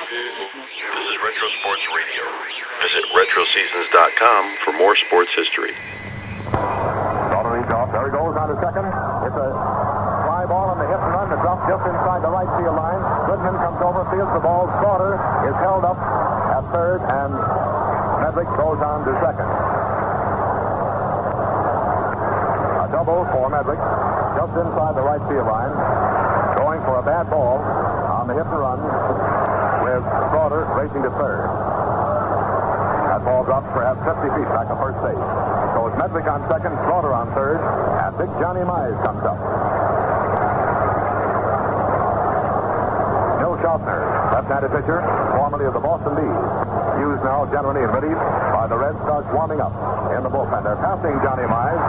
This is Retro Sports Radio. Visit RetroSeasons.com for more sports history. Slaughter reads off. There he goes on to second. It's a fly ball on the hit and run. The drop just inside the right field line. Goodman comes over, fields the ball. Slaughter is held up at third, and Medwick goes on to second. A double for Medwick, just inside the right field line. Going for a bad ball on the hit and run with Slaughter racing to third. That ball drops perhaps 50 feet back to first base. So it's Medwick on second, Slaughter on third, and big Johnny Mize comes up. Bill Schaffner, left-handed pitcher, formerly of the Boston Bees, used now generally in relief by the Reds, starts warming up in the bullpen. They're passing Johnny Mize.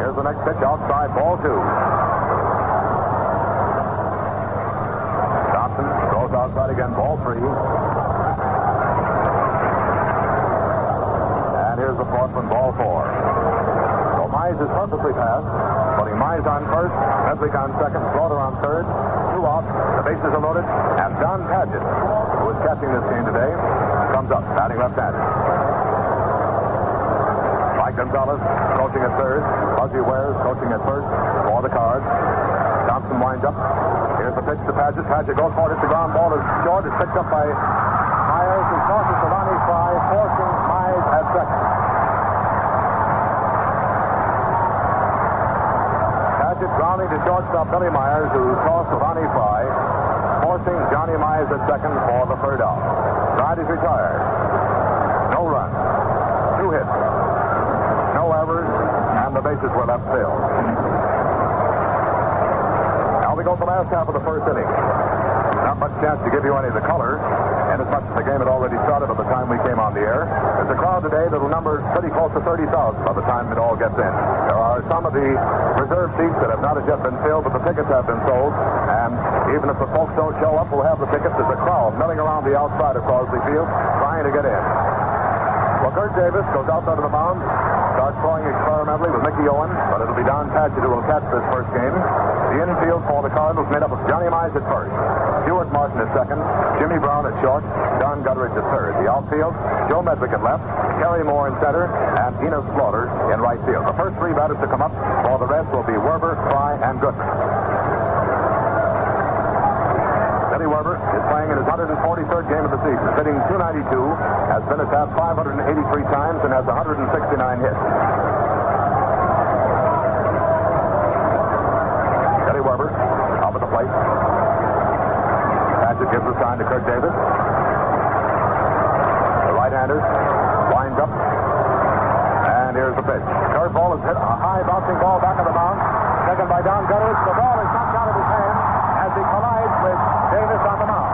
Here's the next pitch outside, ball two. Thompson goes outside again, ball three. And here's the fourth one, ball four. So Mize is purposely passed. Putting Mize on first, Medwick on second, Slaughter on third, two out, the bases are loaded, and Don Padgett, who is catching this game today, comes up, batting left-handed. Mike Gonzalez coaching at third, Fuzzy Wares coaching at first for the Cards. Thompson winds up. Here's the pitch to Padgett. Padgett goes for it, hits the ground, ball is short, it's picked up by Myers, who tosses to Ronnie Fry, forcing Mize at second. Grounding to shortstop Billy Myers, who tossed to Ronnie Fry, forcing Johnny Mize at second for the third out. Side is retired. No run. 2 hits. No errors, and the bases were left filled. Now we go to the last half of the first inning. Not much chance to give you any of the color, and as much as the game had already started by the time we came on the air. There's a crowd today that will number pretty close to 30,000 by the time it all gets in. There are some of the reserve seats that have not as yet been filled, but the tickets have been sold. And even if the folks don't show up, we'll have the tickets. There's a crowd milling around the outside of Crosley Field trying to get in. Well, Kurt Davis goes out onto the mound, starts throwing experimentally with Mickey Owen, but it'll be Don Padgett who will catch this first game. The infield for the Cardinals made up of Johnny Mize at first, Stuart Martin at second, Jimmy Brown at short, Don Gutteridge at third. The outfield, Joe Medwick at left, Kerry Moore in center, and Enos Slaughter in right field. The first 3 batters to come up for the Reds will be Werber, Fry, and Goodman. Billy Werber is playing in his 143rd game of the season, hitting .292, has been at bat 583 times, and has 169 hits. Billy Werber up at the plate. Padgett gives the sign to Kurt Davis. The right-hander winds up, and here's the pitch. Curveball is hit, a high bouncing ball back of the mound, taken by Don Gutteridge. The ball is knocked out of his hand as he collides with Davis on the mound.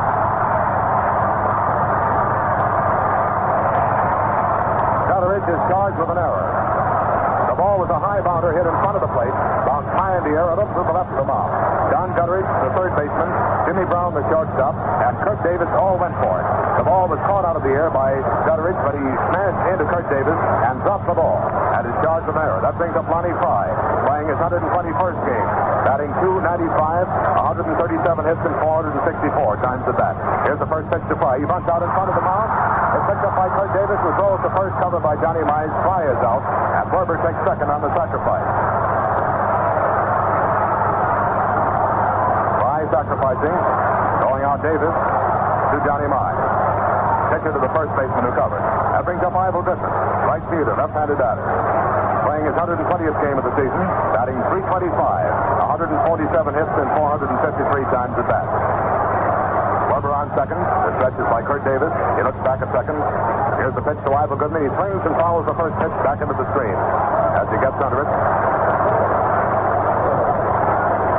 Gutteridge is charged with an error. The ball was a high bounder hit in front of the plate, bounced high in the air and up to the left of the mound. Don Gutteridge, the third baseman, Jimmy Brown, the shortstop, and Kurt Davis all went for it. The ball was caught out of the air by Gutteridge, but he smashed into Kurt Davis and dropped the ball and is charged with an error. That brings up Lonnie Fry, playing his 121st game, batting .295, 137 hits and 464 times at bat. Here's the first pitch to Fry. He bunts out in front of the mound. It's picked up by Kurt Davis, who throws the first, covered by Johnny Mize. Fry is out, and Werber takes second on the sacrifice. Fry sacrificing, going out Davis to Johnny Mize. Pitcher to the first baseman who covered. That brings up Ivel Griffin, right fielder, left-handed batter, playing his 120th game of the season, batting .325, 147 hits and 453 times at bat. Werber on second. The stretch is by Kurt Davis. He looks back at second. Here's the pitch to Ivel Goodman. He swings and follows the first pitch back into the screen. As he gets under it,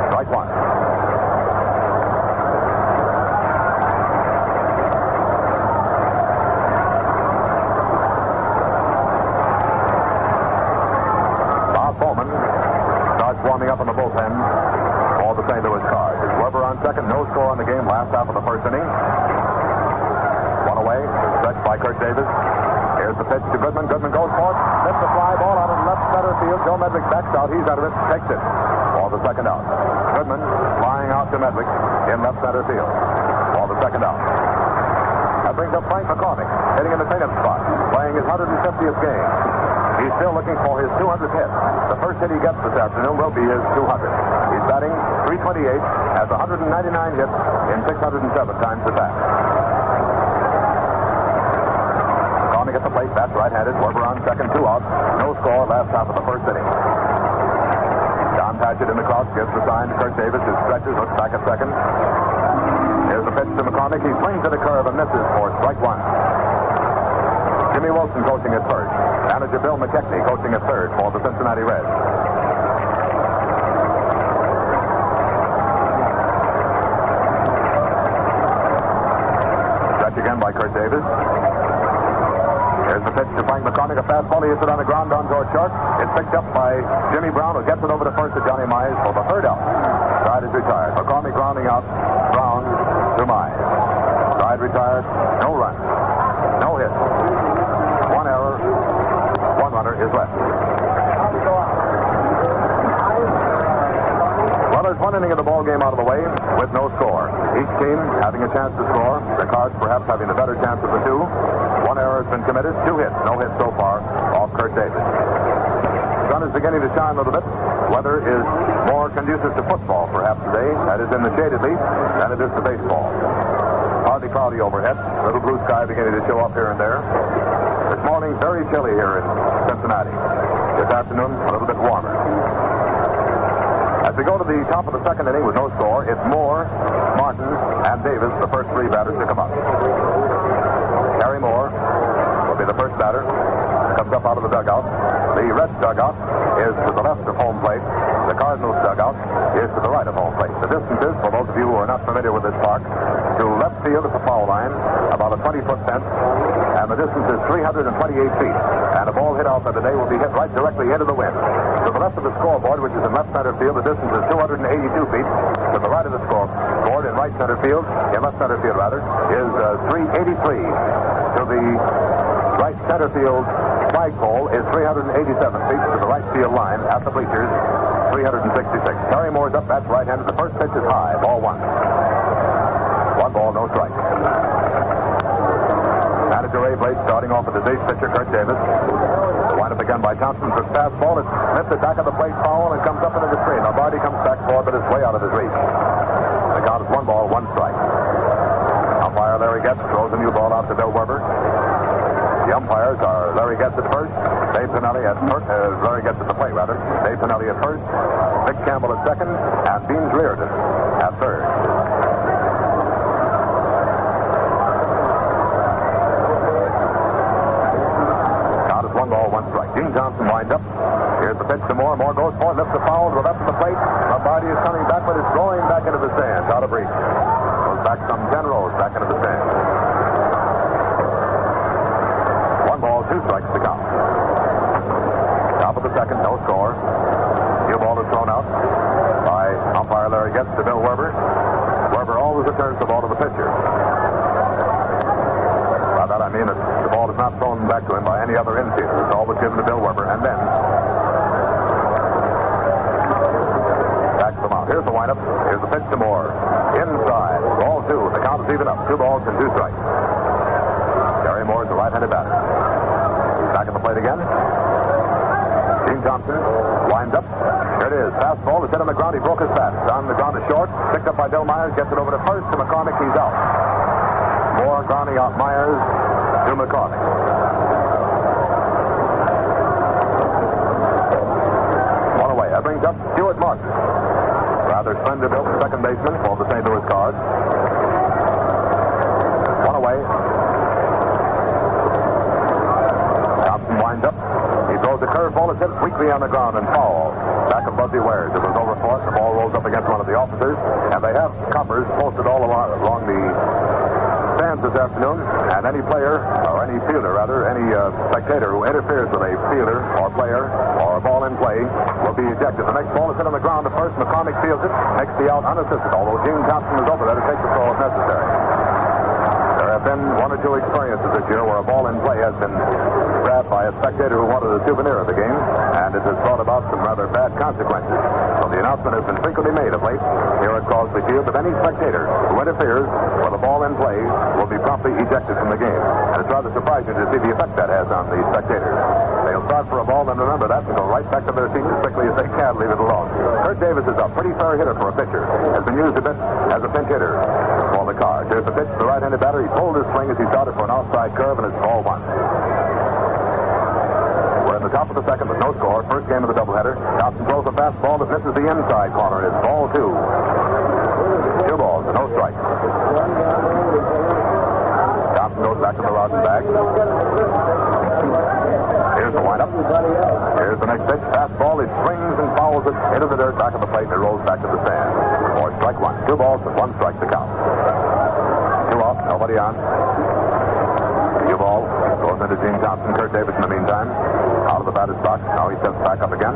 strike one. Warming up in the bullpen for the St. Louis Cards. Werber on second, no score on the game, last half of the first inning. One away, stretched by Kurt Davis. Here's the pitch to Goodman. Goodman goes for it, hits the fly ball out of left center field. Joe Medwick backs out. He's out of it, takes it. For for the second out. Goodman flying out to Medwick in left center field for the second out. That brings up Frank McCormick, hitting in the cleanup spot, playing his 150th game. He's still looking for his 200th hit. The first hit he gets this afternoon will be his 200. He's batting .328, has 199 hits in 607 times at bat. McCormick at the plate, bats right-handed. Werber on second, 2 out. No score, last half of the first inning. John Patchett in the crouch gives the sign to Kurt Davis, who stretches, looks back at second. Here's the pitch to McCormick. He swings at a curve and misses for strike one. Jimmy Wilson coaching at first. Manager Bill McKechnie coaching at third for the Cincinnati Reds. Stretch again by Kurt Davis. Here's the pitch to Frank McCormick. A fastball. He hits it on the ground down toward short. It's picked up by Jimmy Brown, who gets it over to first to Johnny Mize for the third out. Side is retired. McCormick grounding out. Brown to Mize. Side retired. No run. No hit. One error. One runner is left. Well, there's one inning of the ball game out of the way with no score. Each team having a chance to score. The Cards perhaps having the better chance of the two. One error has been committed. 2 hits. No hits so far off Kurt Davis. The sun is beginning to shine a little bit. Weather is more conducive to football perhaps today. That is in the shade at least than it is to baseball. Partly cloudy overhead. Little blue sky beginning to show up here and there. This morning, very chilly here in Cincinnati. This afternoon, a little bit warmer. As we go to the top of the second inning with no score, it's Moore, Martin, and Davis, the first 3 batters to come up. Harry Moore will be the first batter. Comes up out of the dugout. The Reds dugout is to the left of home plate. The Cardinals dugout is to the right of home plate. The distance is, for those of you who are not familiar with this park, to left field at the foul line, about a 20-foot fence, and the distance is 328 feet. And a ball hit out there today will be hit right directly into the wind. To the left of the scoreboard, which is in left center field, the distance is 282 feet. To the right of the scoreboard, in right center field, in left center field rather, is 383. To the right center field flagpole is 387 feet. To the right field line at the bleachers, 366. Harry Moore's up, that's right-handed. The first pitch is high, ball 1. 1 ball, no strike. Manager Ray Blake starting off with his ace pitcher, Kurt Davis. The windup again by Thompson for fastball. It's lifted back of the plate, foul, and comes up into the screen. Lombardi comes back forward, but it's way out of his reach. The count is 1 ball, 1 strike. Umpire Larry Getz throws a new ball out to Bill Werber. The umpires are Larry Getz at first, Dave Pinelli at first, Larry Getz at the plate, rather. Dave Pinelli at first, Vic Campbell at second, and Beans Reardon at third. Count is 1 ball, 1 strike. Gene Johnson winds up. Here's the pitch to Moore. Moore goes for it, lifts the foul to the left of the plate. Lombardi is coming back, but it's going back into the stands, out of reach. Goes back some 10 rows back into the stands. 1 ball, 2 strikes to count. Top of the second, no score. New ball is thrown out by umpire Larry Getz to Bill Werber. Werber always returns the ball to the pitcher. By that I mean that the ball is not thrown back to him by any other infielder. It's always given to Bill Werber, and then backs them out. Here's the windup. Here's the pitch to Moore. Inside. Ball 2. The count is even up. 2 balls and 2 strikes. Harry Moore is the right-handed batter. Back at the plate again. Gene Thompson winds up. Here it is. Fastball is hit on the ground. He broke his bat. On the ground is short. Picked up by Bill Myers. Gets it over to first to McCormick. He's out. Moore grounding out Myers to McCormick. One away. That brings up Stuart Martin. Rather slender built second baseman for the St. Louis Cards. One away. Thompson winds up. He throws a curveball. It's hit weakly on the ground and foul. Back of Buzzy Wares. It was over for it. The ball rolls up against one of the officers. And they have coppers posted all along the stands this afternoon. And any player, or any fielder rather, any spectator who interferes with a fielder or player or a ball in play will be ejected. The next ball is hit on the ground at first. McCormick fields it. Makes the out unassisted. Although Gene Thompson is over there to take the throw if necessary. There have been 1 or 2 experiences this year where a ball in play has been grabbed by a spectator who wanted a souvenir of the game, and it has brought about some rather bad consequences. So the announcement has been frequently made of late here at Crosby Field that any spectator who interferes with a ball in play will be promptly ejected from the game. And it's rather surprising to see the effect that has on the spectators. They'll start for a ball, then remember that, and go right back to their seats as quickly as they can, leave it alone. Kurt Davis is a pretty fair hitter for a pitcher. Has been used a bit as a pinch hitter for the Cards. Here's the pitch to the right-handed batter. He pulled his swing as he started for an outside curve, and it's ball one. We're in the top of the second with no score. First game of the doubleheader. Thompson throws a fastball that misses the inside corner. It's ball two. 2 balls, no strikes. Thompson goes back to the rosin bag. Here's the windup. Here's the next pitch. Fastball. He swings and fouls it into the dirt back of the plate, and it rolls back to the stand. Or strike one. 2 balls and 1 strike to count. 2 off. Nobody on. Cue ball. Goes into Gene Thompson. Kurt Davis in the meantime. Out of the batter's box. Now he steps back up again.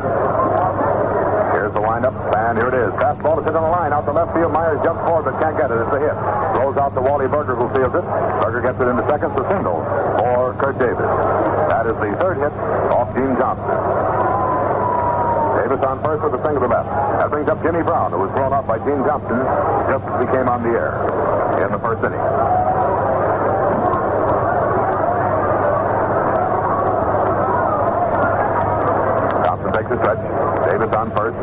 Here's the windup. And here it is. Fastball is hit on the line. Out to left field. Myers jumps forward but can't get it. It's a hit. Throws out to Wally Berger, who fields it. Berger gets it into second. The single for Kurt Davis. That is the third hit off Gene Thompson. Davis on first with a single to left. That brings up Jimmy Brown, who was thrown off by Gene Thompson just as he came on the air in the first inning. Thompson takes a stretch. Davis on first.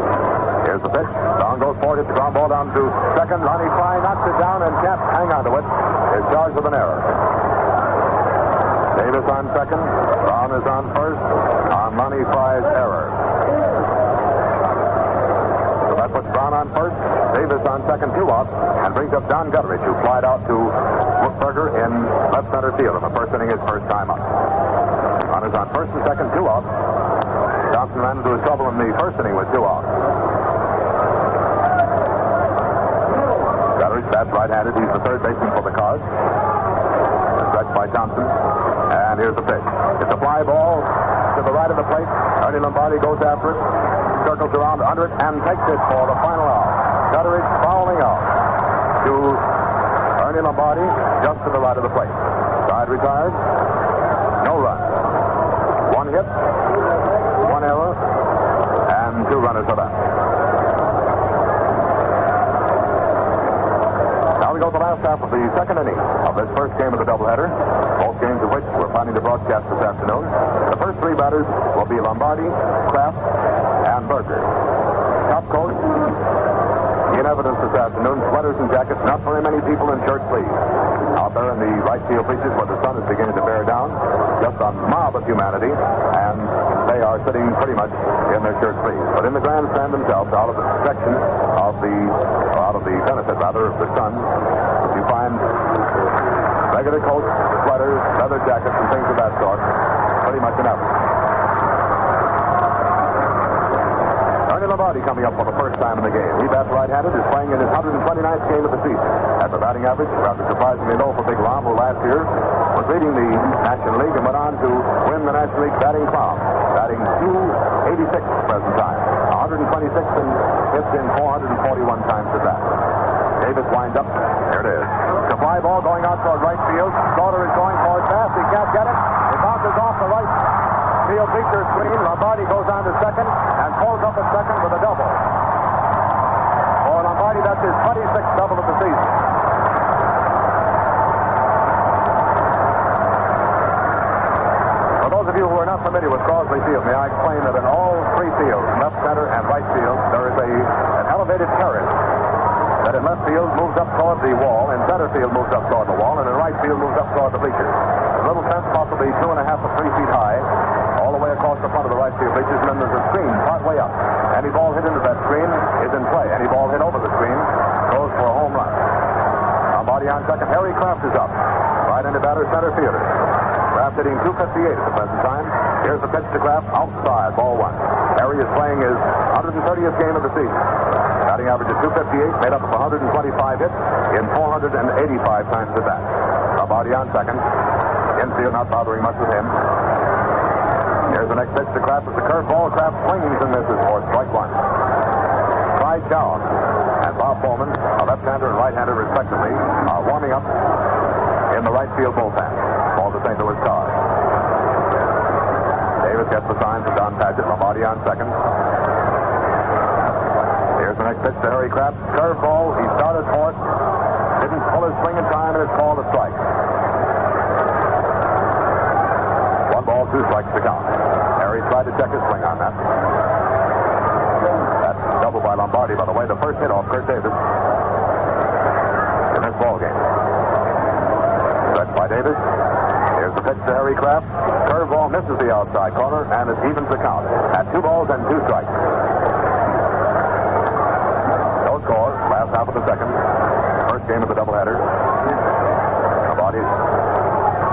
Here's the pitch. Brown goes forward, hits the ground ball down to second. Ronnie Fry knocks it down and can't hang on to it. Is charged with an error. Davis on second. Brown is on first on Ronnie Fry's error. So that puts Brown on first, Davis on second, 2 out, and brings up Don Gutteridge, who flied out to Berger in left center field in the first inning, his first time up. Runners on first and second, 2 out. Thompson ran into his trouble in the first inning with 2 out. Gutteridge bats right-handed. He's the third baseman for the Cards. Stretched by Thompson. And here's the pitch. It's a fly ball to the right of the plate. Ernie Lombardi goes after it, circles around under it, and takes it for the final out. Gutteridge fouling out to Ernie Lombardi just to the right of the plate. Side retired. No run. 1 hit, 1 error, and 2 runners for that. Now we go to the last half of the second inning of this first game of the doubleheader. Both games of which we're planning to broadcast this afternoon. The first 3 batters will be Lombardi, Kraft, and Berger. Top coat in evidence this afternoon. Sweaters and jackets, not very many people in shirt sleeves. Out there in the right field bleachers where the sun is beginning to bear down, just a mob of humanity, and they are sitting pretty much in their shirt sleeves. But in the grandstand themselves, out of the protection of the, or out of the benefit rather of the sun, you find regular coats, sweaters, leather jackets, and things of that sort, pretty much enough. Ernie Lombardi coming up for the first time in the game. He bats right-handed, is playing in his 129th game of the season. At the batting average, rather surprisingly low for Big Lom, who last year was leading the National League and went on to win the National League batting crown, batting .286 at the present time. 126 and hits in 441 times at that. Davis winds up. There it is. The fly ball going out toward right field. Slaughter is going for it fast. He can't get it. It bounces off the right field bleacher screen. Lombardi goes on to second and pulls up at second with a double. For Lombardi, that's his 26th double of the season. For those of you who are not familiar with Crosby Field, may I explain that in all 3 fields, left, center, and right field, there is an elevated terrace that in left field moves up toward the wall, in center field moves up toward the wall, and in right field moves up toward the bleachers. A little fence possibly 2.5 to 3 feet high, all the way across the front of the right field bleachers, and then there's a screen part way up. Any ball hit into that screen is in play. Any ball hit over the screen goes for a home run. Lombardi on second. Harry Kraft is up. Right-handed batter, center fielder. Kraft hitting .258 at the present time. Here's the pitch to Kraft, outside, ball 1. Harry is playing his 130th game of the season. Batting average of .258, made up of 125 hits in 485 times at bat. Lombardi on second. Infield not bothering much with him. Here's the next pitch to Kraft. It's a curveball. Kraft swings and misses for strike 1. Clyde Chow and Bob Bowman, a left-hander and right-hander respectively, are warming up in the right field bullpen for the St. Louis Cardinals. Davis gets the sign from Don Padgett. Lombardi on second. Here's the next pitch to Harry Kraft. Curveball. He started for it. Didn't pull his swing in time, and it's called a strike. 1 ball, 2 strikes to count. Harry tried to check his swing on that. That's double by Lombardi, by the way. The first hit off Kurt Davis in this ball game. Stretch by Davis. Here's the pitch to Harry Kraft. Curveball misses the outside corner, and it evens the count at 2 balls and 2 strikes. No score. Last half of the second. First game of the doubleheader. Lombardi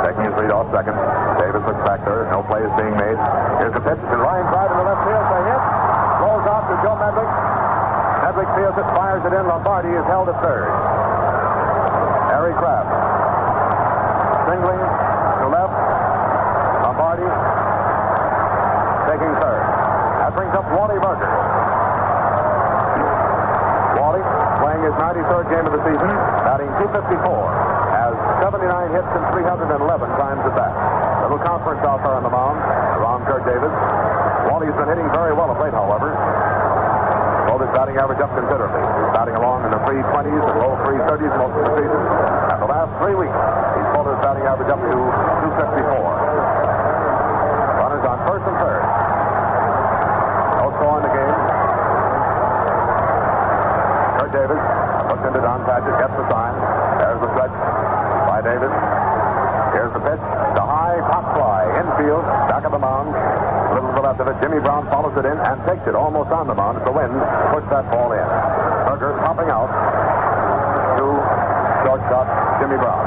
taking his lead off second. Davis looks back there. No play is being made. Here's the pitch to Ryan Pride in the left field. They hit. Rolls out to Joe Medlick. Medlick fields it, fires it in. Lombardi is held at third. Harry Kraft singling to left. Lombardi taking third. That brings up Wally Burger. Wally playing his 93rd game of the season, batting .254, has 79 hits and 311 times at bat. Little conference out there on the mound around Kurt Davis. Wally's been hitting very well of late, however. Pulled his batting average up considerably. He's batting along in the 320s and low 330s most of the season. And the last 3 weeks, he's pulled his batting average up to .254. Runners on first and third. No score in the game. Kurt Davis looks into Don Padgett, gets the sign. There's the stretch by Davis. Here's the pitch. The high pop fly. Infield. Back of the mound. A little to the left of it. Jimmy Brown follows it in and takes it almost on the mound. The wind pushed that ball in. Burger popping out to shortstop Jimmy Brown.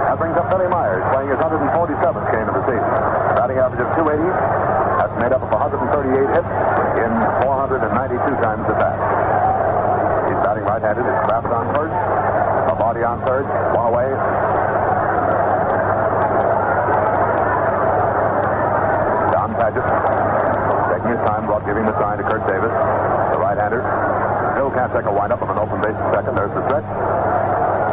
That brings up Billy Myers, playing his 147th game of the season. Batting average of .280. That's made up of 138 hits in 492 times at bat. He's batting right-handed. It's Kraft on first. Lombardi on third. One away. Don Padgett taking his time, Rob giving the sign to Kurt Davis, the right-hander. Still can't take a windup of an open base at second. There's the stretch.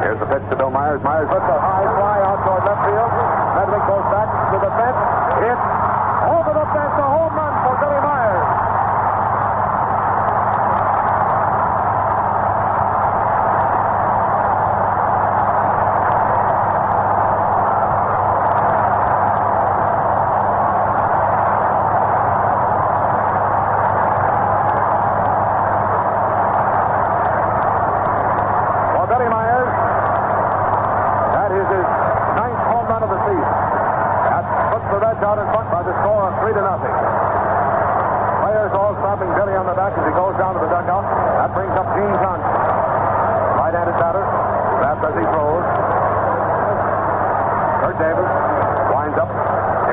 Here's the pitch to Bill Myers. Myers lets a high fly out toward left field. Medlick goes back to the fence. It's over the fence. A home run for Billy Myers. Out in front by the score of 3-0. Players all slapping Billy on the back as he goes down to the dugout. That brings up Gene Johnson. Right-handed batter. Fast as he throws. Kurt Davis winds up.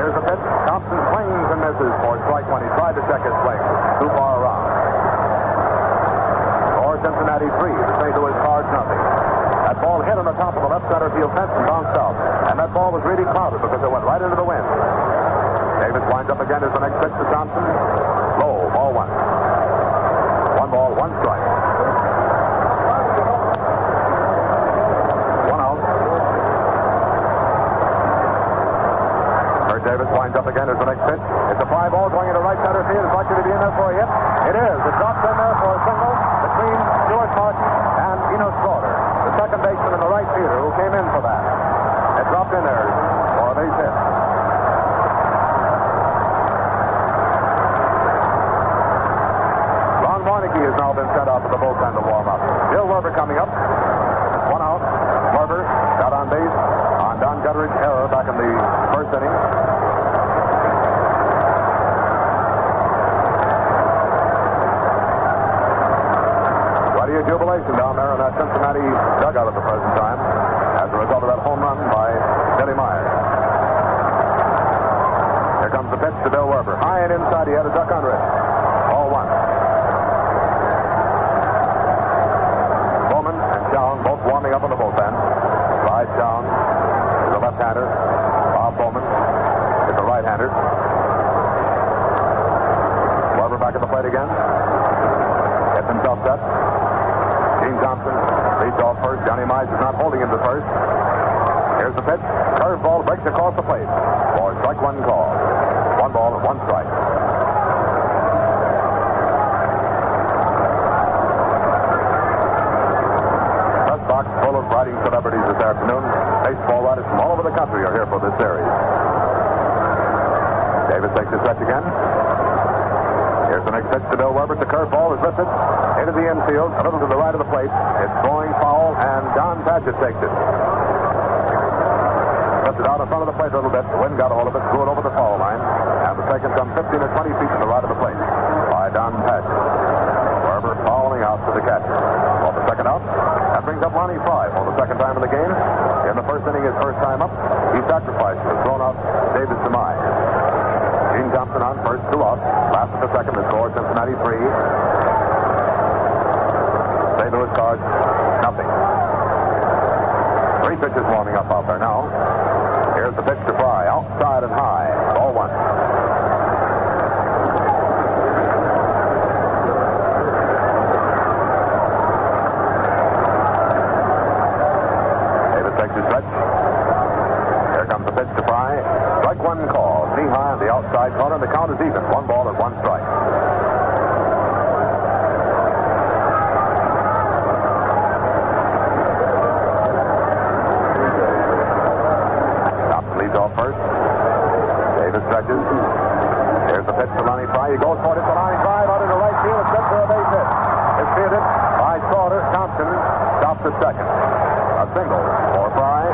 Here's the pitch. Thompson swings and misses for strike one. He tried to check his swing. Too far around. Or Cincinnati 3. The St. Louis Cards nothing. That ball hit on the top of the left center field fence and bounced out. And that ball was really clouded because it went right into the wind. Davis winds up again as the next pitch to Thompson. Low, ball 1. 1 ball, 1 strike. 1 out. Kurt Davis winds up again as the next pitch. It's a fly ball going into right center field. It's likely to be in there for a hit. It is. It drops in there for a single between Stuart Martin and Enos Slaughter, the second baseman and the right fielder who came in for that. It dropped in there for a base hit. Warneke has now been sent out to the bullpen to warm up. Bill Werber coming up. 1 out. Werber got on base on Don Gutteridge's error back in the first inning. Plenty of jubilation down there in that Cincinnati dugout at the present time as a result of that home run by Billy Myers. Here comes the pitch to Bill Werber. High and inside. He had a duck under it. Ball 1. Both warming up in the bullpen. Clyde Down is a left-hander. Bob Bowman is a right-hander. Werber back at the plate again. Gets himself set. Gene Thompson leads off first. Johnny Mize is not holding him to first. Here's the pitch. Curveball breaks across the plate. For strike 1 call. 1 ball and one strike. Press box full of writing celebrities this afternoon. Baseball writers from all over the country are here for this series. Davis takes his stretch again. Here's the next pitch to Bill Weber. The curveball is lifted into the infield, a little to the right of the plate. It's going foul, and Don Padgett takes it. Lifted out in front of the plate a little bit. The wind got a hold of it, threw it over the foul line, and the second some 15 or 20 feet to the right of the plate by Don Padgett. Weber fouling out to the catcher. On the second out, that brings up Ronnie Fry for the second time in the game. In the first inning, his first time up, he sacrificed and thrown out Davis demise. Gene Thompson on first, 2 out. Last of the second, the score, Cincinnati 3. St. Louis Cards, nothing. 3 pitches warming up out there now. Here's the pitch to Fry, outside and high. Ball 1. Davis takes his stretch. Here comes the pitch to Fry. Strike 1 call. Knee high on the outside corner. The count is even. 1 ball and 1 strike. Thompson leads off first. Davis stretches. Here's the pitch to Ronnie Fry. He goes for it. It's a line drive out into right field. It's good for a base hit. It's fielded by Slaughter. Thompson stops at second. A single for Fry.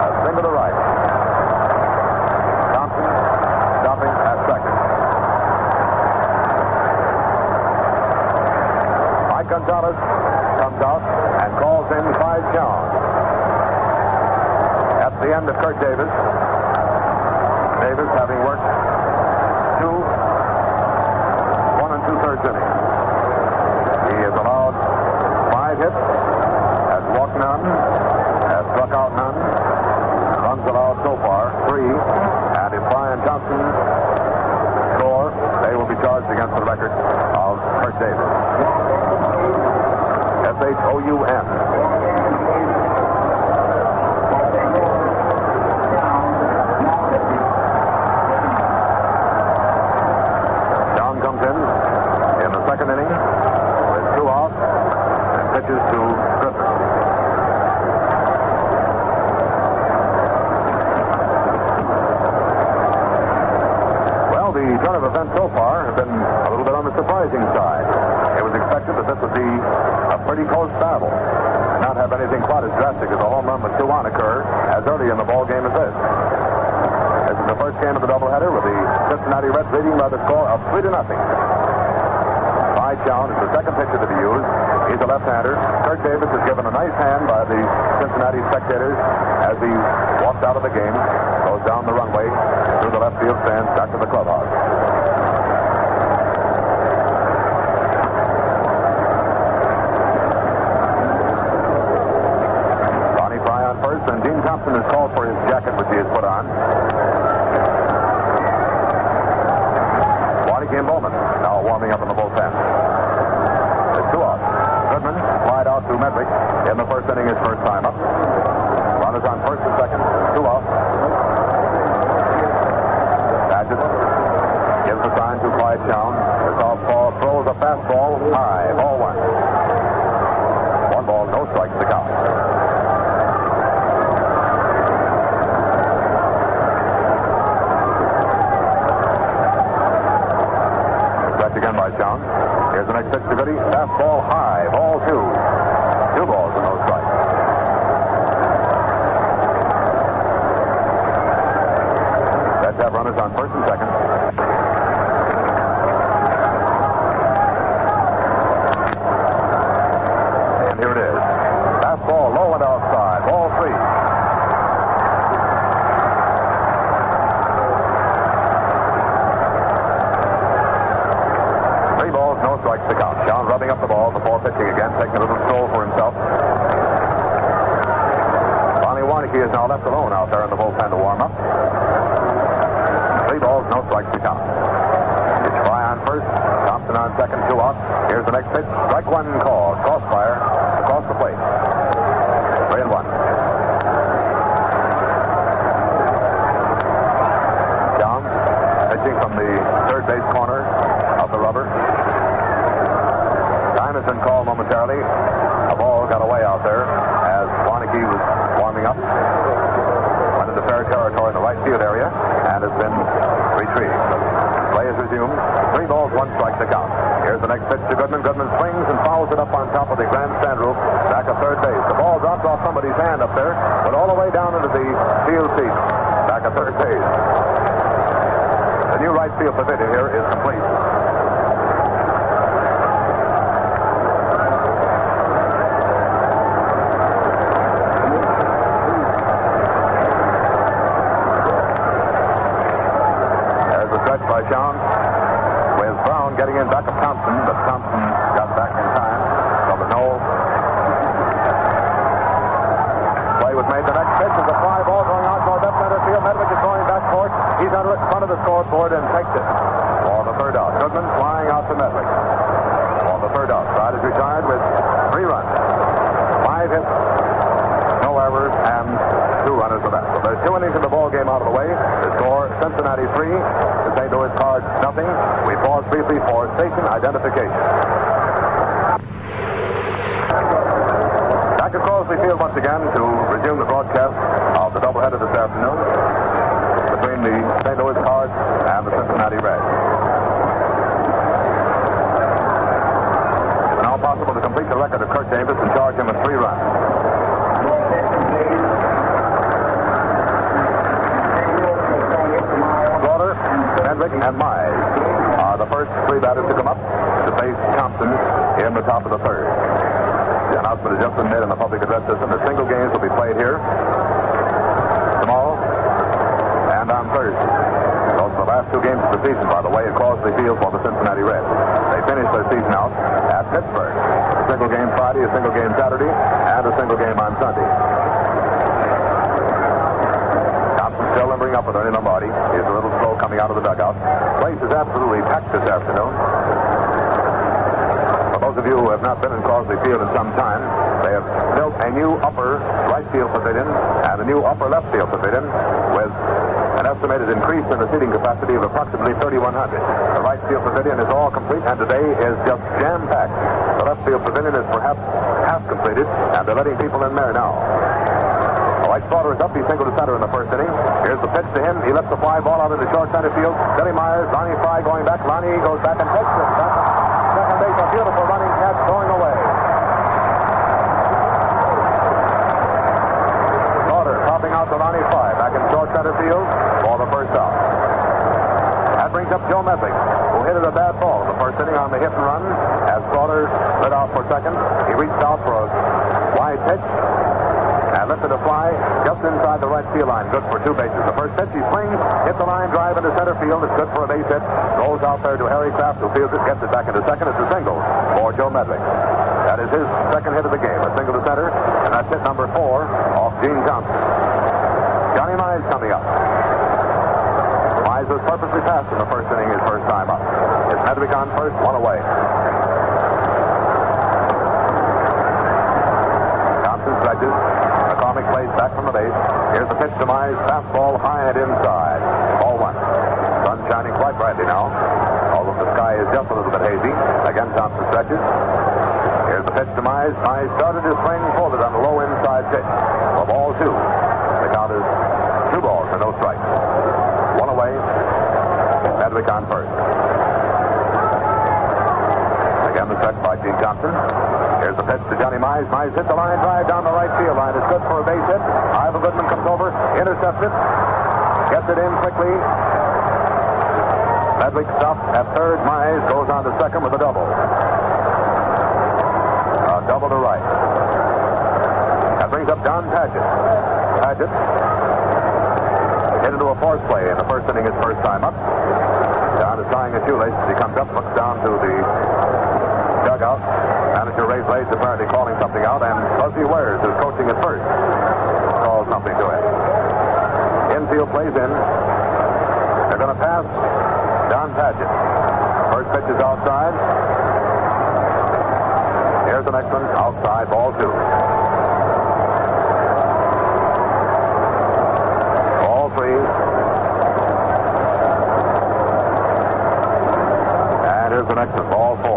A single to right. Stopping at second. Mike Gonzalez comes out and calls in Clyde Jones. At the end of Kurt Davis. Davis having worked 1 2/3 innings. He has allowed 5 hits, has walked none, has struck out none. Runs allowed so far, 3. And if Fry and Thompson score, they will be charged against the record of Kurt Davis. SHOUN. John comes in the second inning with 2 outs and pitches to Griffin. The turn of events so far have been a little bit on the surprising side. It was expected that this would be a pretty close battle, not have anything quite as drastic as a home run with 2 on occur as early in the ball game as this. This is the first game of the doubleheader with the Cincinnati Reds leading by the score of 3-0. Clyde Jones is the second pitcher to be used. He's a left-hander. Kurt Davis is given a nice hand by the Cincinnati spectators as he walks out of the game, goes down the runway through the left field stands back to the clubhouse. Ronnie Fry on first, and Dean Thompson is called for his jacket, which he has put on. Waddington Bowman now warming up in the bullpen. It's 2 outs. Goodman flied out to Medwick in the first inning, his first time up. Runners on first and second. 2 outs. Padgett gives the sign to Clyde Jones. The southpaw throws a fastball high. Ball 1. 1 ball, no strikes to count. Stretch again by Jones. Here's the next pitch to Goody. Fastball high. Ball 2. 2 balls and no strikes. Let's have runners on first and second. And here it is. Fastball low and outside. Ball 3. No strikes to count. John rubbing up the ball before pitching again, taking a little stroll for himself. Ronnie Warneke is now left alone out there in the bullpen to warm up. 3 balls, no strikes to count. It's Fry on first, Thompson on second, 2 outs. Here's the next pitch. Strike 1 call. Crossfire across the plate. 3-1. Jones been called momentarily. A ball got away out there as Warnicki was warming up. Went into fair territory in the right field area and has been retrieved. Play is resumed. 3 balls, 1 strike to count. Here's the next pitch to Goodman. Goodman swings and fouls it up on top of the grandstand roof, back at third base. The ball dropped off somebody's hand up there, but all the way down into the field seat, back at third base. The new right field pavilion here is complete. There's a stretch by Jones with Brown getting in back of Thompson, but Thompson got back in time. So the no play was made. The next pitch is a fly ball going out toward left center field. Medwick is going back for it. He's under it in front of the scoreboard and takes it for the third out. Goodman flying out to Medwick for the third out. Side is retired with 3 runs, 5 hits, no errors, and 2 runners for that. So there's 2 innings in the ball game out of the way. The score: Cincinnati 3, the St. Louis Cards nothing. We pause briefly for station identification. Back at Crosley Field once again to resume the broadcast of the doubleheader this afternoon between the St. Louis Cards and the Cincinnati Reds. It's now possible to complete the record of Kurt Davis and charge him with 3 runs. Slaughter, Medwick, and Mize are the first 3 batters to come up to face Thompson in the top of the third. The announcement has just been made in the public address system. The single games will be played here tomorrow and on Thursday. Those are the last 2 games of the season, by the way, at Crosley Field for the Cincinnati Reds. They finished their season out at Pittsburgh. A single game Friday, a single game Saturday, and a single game on Sunday. Thompson still limbering up with Ernie Lombardi. He's a little slow coming out of the dugout. Place is absolutely packed this afternoon. For those of you who have not been in Crosley Field in some time, they have built a new upper right field pavilion and a new upper left field pavilion with an estimated increase in the seating capacity of approximately 3,100. The right field pavilion is all complete, and today is just jam-packed. The left field pavilion is perhaps half completed, and they're letting people in there now. All right, Slaughter is up. He singled to center in the first inning. Here's the pitch to him. He lets the fly ball out into short center field. Billy Myers, Lonnie Fry going back. Lonnie goes back and takes it. Second base, a beautiful running catch going away. Slaughter popping out to Lonnie Fry back in short center field for the first out. That brings up Joe Medwick, who hit it a bad ball in the first inning on the hit and run as Slaughter lit out for second. He reached out for a wide pitch and lifted a fly just inside the right field line. Good for 2 bases. The first pitch, he swings, hits the line drive into center field. It's good for a base hit. Rolls out there to Harry Kraft, who fields it, gets it back into second. It's a single for Joe Medwick. That is his second hit of the game. A single to center, and that's hit number 4 off Gene Thompson. Johnny Mize coming up. Mize was purposely passed in the first inning his first time up. It's Medwick on first, 1 away. Thompson stretches. McCormick plays back from the base. Here's the pitch to Mize. Fastball high and inside. Ball 1. Sun shining quite brightly now, although the sky is just a little bit hazy. Again, Thompson stretches. Here's the pitch to Mize. Mize started his swing, pulled it on the low inside pitch. For ball 2. The count is 2 balls and no strikes. 1 away. Medwick on first. Again, the stretch by Gene Thompson. Here's the pitch to Johnny Mize. Mize hit the line drive down the right field line. It's good for a base hit. Ivan Goodman comes over, intercepts it, gets it in quickly. Medwick stops at third. Mize goes on to second with a double. A double to right. That brings up Don Padgett. Padgett hit into a force play in the first inning his first time up. Don is tying his shoelace as he comes up, looks down to the dugout. Manager Ray Blades apparently calling something out, and Buzzy Wares, who's coaching at first, calls something to him. Infield plays in. They're going to pass Don Padgett. First pitch is outside. Here's the next one, outside, ball 2. Ball 3. And here's the next one, ball 4.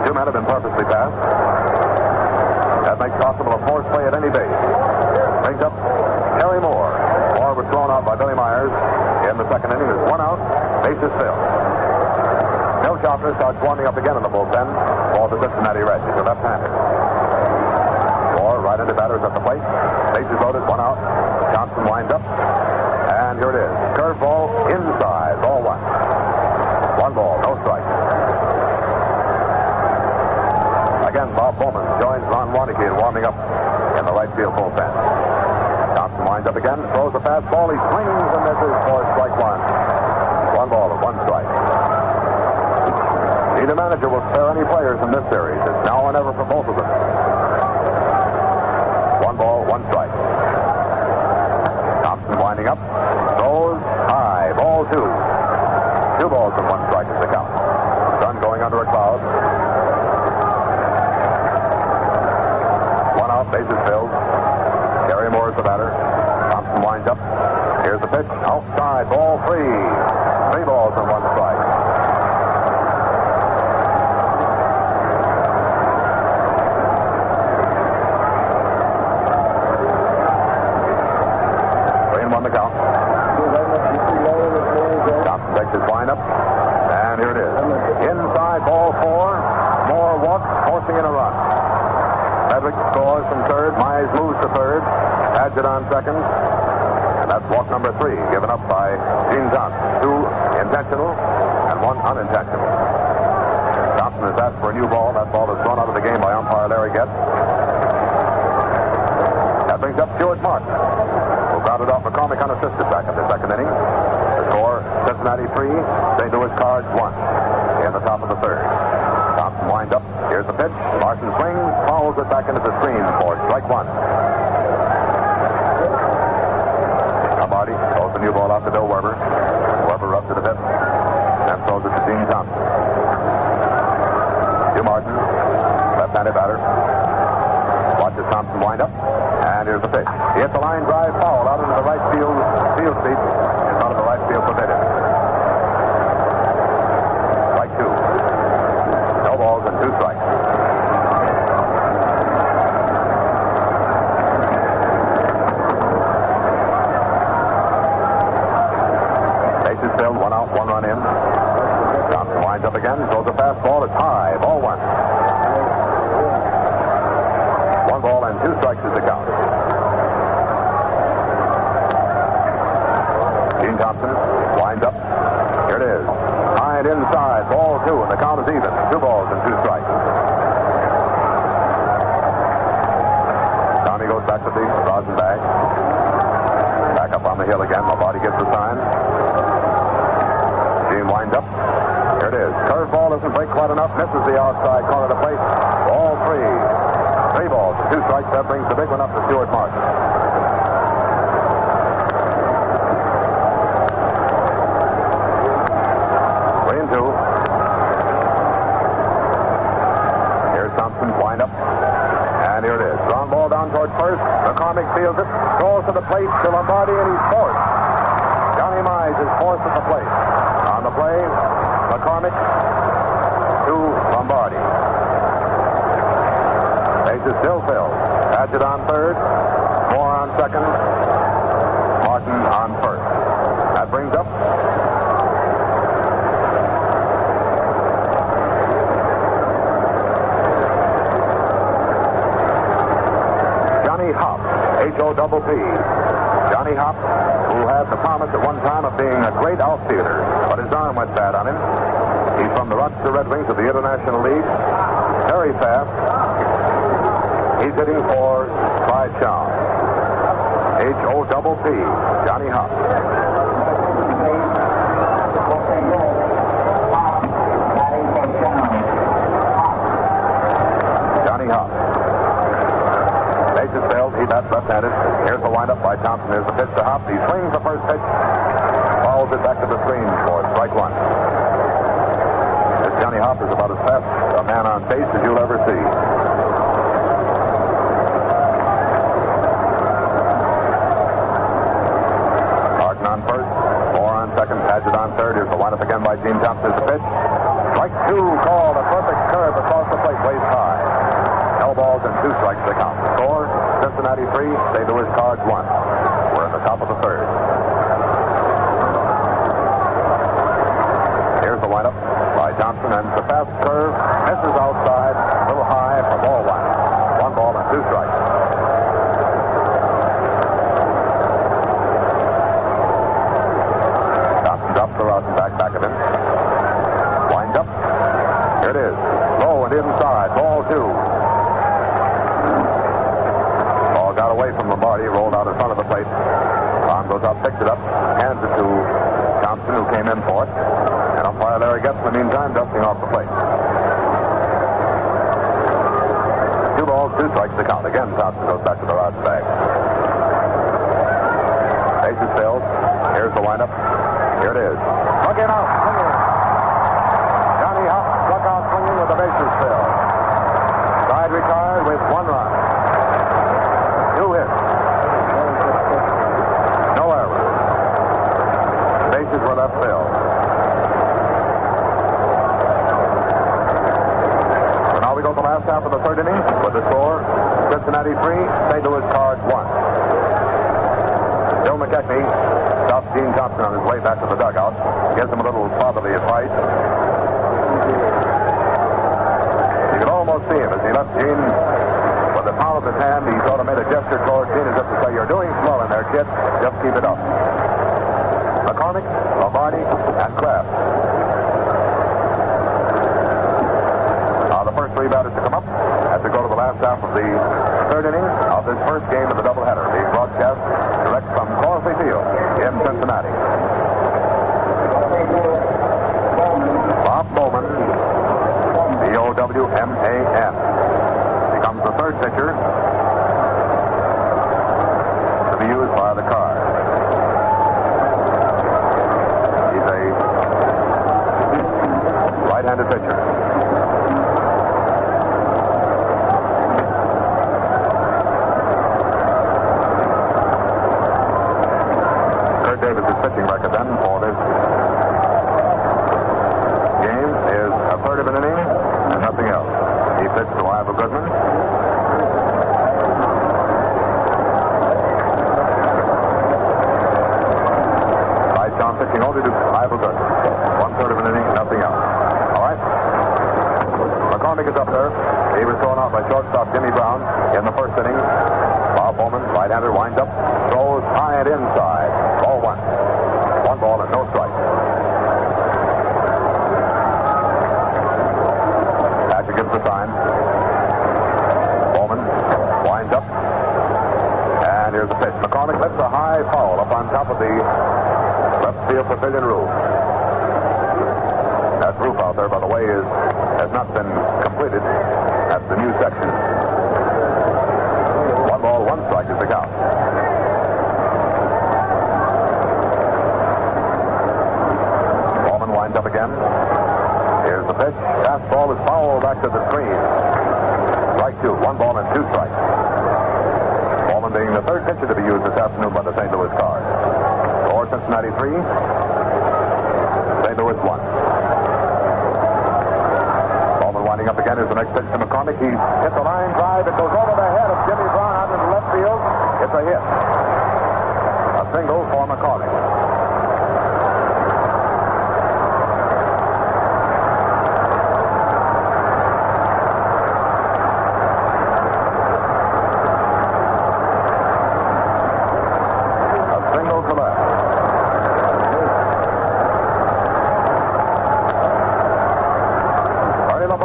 2 have been purposely passed. That makes possible a force play at any base. Brings up Harry Moore. Moore was thrown out by Billy Myers in the second inning. There's one out. Bases filled. Bill Schaffner starts warming up again in the bullpen for the Cincinnati Reds. He's a left-hander. Moore, right-handed batters at the plate. Bases loaded, one out. Johnson winds up. And here it is. Curveball inside. Ball one. One ball, no strike. Again, Bob Bowman joins Ron Warneke in warming up in the right field bullpen. Johnson winds up again, throws a fastball. He swings and misses for strike one. One ball and one strike. Neither manager will spare any players in this series. It's now or never for both of them. One ball, one strike. Thompson winding up. Throws high. Ball two. 2 balls and 1 strike is the count. Sun going under a cloud. One out, bases filled. Gary Moore is the batter. Thompson winds up. Here's the pitch. Outside, ball 3. 3 balls and 1 strike. On the count. Johnson takes his windup, and here it is. Inside, ball 4. Moore walks, forcing in a run. Frederick scores from third. Mize moves to third. Padgett on second. And that's walk number 3, given up by Gene Johnson. 2 intentional and 1 unintentional. Johnson has asked for a new ball. That ball is thrown out of the game by umpire Larry Getz. That brings up Stuart Martin. Grounded off McCormick unassisted back in the second inning. The score, Cincinnati 3, St. Louis Cards 1 in the top of the third. Thompson winds up. Here's the pitch. Martin swings, fouls it back into the screen for strike 1. Lombardi throws the new ball out to Bill Weber. Weber up to the fifth and throws it to Gene Thompson. Hugh Martin, left-handed batter. Watches Thompson wind up. And here's the pitch. He hits the line drive foul out into the right field seat. In front of the right field pavilion. Strike 2. No balls and 2 strikes. Bases filled, 1 out, 1 run in. Johnson winds up again, throws a fastball. It's high. Ball 1. 1 ball and 2 strikes is the count. Gene Thompson winds up. Here it is. High and inside. Ball 2, and the count is even. 2 balls and 2 strikes. Tommy goes back to the rosin bag. Back up on the hill again. Lombardi gets the sign. Gene winds up. Here it is. Curveball doesn't break quite enough. Misses the outside corner of the plate. Ball 3. 3 balls and 2 strikes. That brings the big one up to Stuart Martin. 3-2. Here's Thompson, wind up. And here it is. Ground ball down toward first. McCormick fields it. Throws to the plate to Lombardi, and he's forced. Johnny Mize is forced at the plate. On the play, McCormick to Lombardi. Bases still filled. Padgett on third. Moore on second. Martin on first. That brings up Johnny Hopp, H-O-P-P. Johnny Hopp, who had the promise at one time of being a great outfielder, but his arm went bad on him. He's from the Rochester Red Wings of the International League. Very fast. He's hitting for Clyde Chow. H-O-P-P. Johnny Hopp. Johnny Hopp. Bases filled. He bats left-handed. Here's the windup by Thompson. Here's the pitch to Hopp. He swings the first pitch. Fouls it back to the screen for strike 1. This Johnny Hopp is about as fast a man on base as you'll ever see. Martin on first. Moore on second. Padgett on third. Here's the windup again by Gene Thompson. Here's the pitch. Strike 2 called. A perfect curve across the plate, waist high. No balls and 2 strikes to count. Score, Cincinnati 3, St. Louis Cards 1. We're in the top of the third. Here's the windup by Johnson, and the fast curve misses outside, a little high for ball 1. 1 ball and 2 strikes. Johnson drops the route and back of him. Winds up. Here it is. Low and inside. Ball 2. Ball got away from Lombardi, rolled out in front of the plate. Arm goes up, picks it up, hands it to Johnson, who came in for it. And umpire Larry Getz, in the meantime, dusting off the plate. 2 balls, 2 strikes to count. Again, Johnson goes back to the route bag. Bases filled. Here's the windup. Here it is. Looking out. Johnny Huff struck out swinging with the bases filled. Side retired with 1 run. 2 hits. No errors. Bases were left filled. So now we go to the last half of the third inning with the score, Cincinnati 3, St. Louis Cards 1. Bill McKechnie stops Gene Thompson on his way back to the dugout. Gives him a little fatherly advice. You could almost see him as he left Gene with the palm of his hand. He sort of made a gesture toward Gene as if to say, "You're doing well in there, kid. Just keep it up." McCormick, Lombardi, and Kraft. Now the first 3 batters to come up as we go to the last half of the third inning of this first game of the doubleheader, being broadcast direct from Crosley Field in Cincinnati. Bob Bowman, B-O-W-M-A-N, becomes the third pitcher to be used by the Cards. He's a right-handed pitcher. Kurt Davis' pitching record then for this game is a third of an inning and nothing else. He pitched to Ivor Goodman. John pitching only to Ivor Goodman. 1/3 of an inning, nothing else. All right. McCormick is up there. He was thrown out by shortstop Jimmy Brown in the first inning. Bob Bowman, right-hander, winds up, throws high and inside. Ball 1. 1 ball and no strike. Thatcher gives the sign. Bowman winds up. And here's the pitch. McCormick lifts a high foul up on top of the left field pavilion roof. That roof out there, by the way, has not been completed. That's the new section. 1 ball, 1 strike is the count. Bowman winds up again. Here's the pitch. Fastball is fouled back to the screen. Strike 2. 1 ball and 2 strikes. Bowman being the third pitcher to be used this afternoon by the St. Louis Cards. Score, Cincinnati 3, St. Louis 1. Bowman winding up again. Here's the next pitch to McCormick. He hits a line drive. It goes over the head of Jimmy Brown out into left field. It's a hit. A single for McCormick.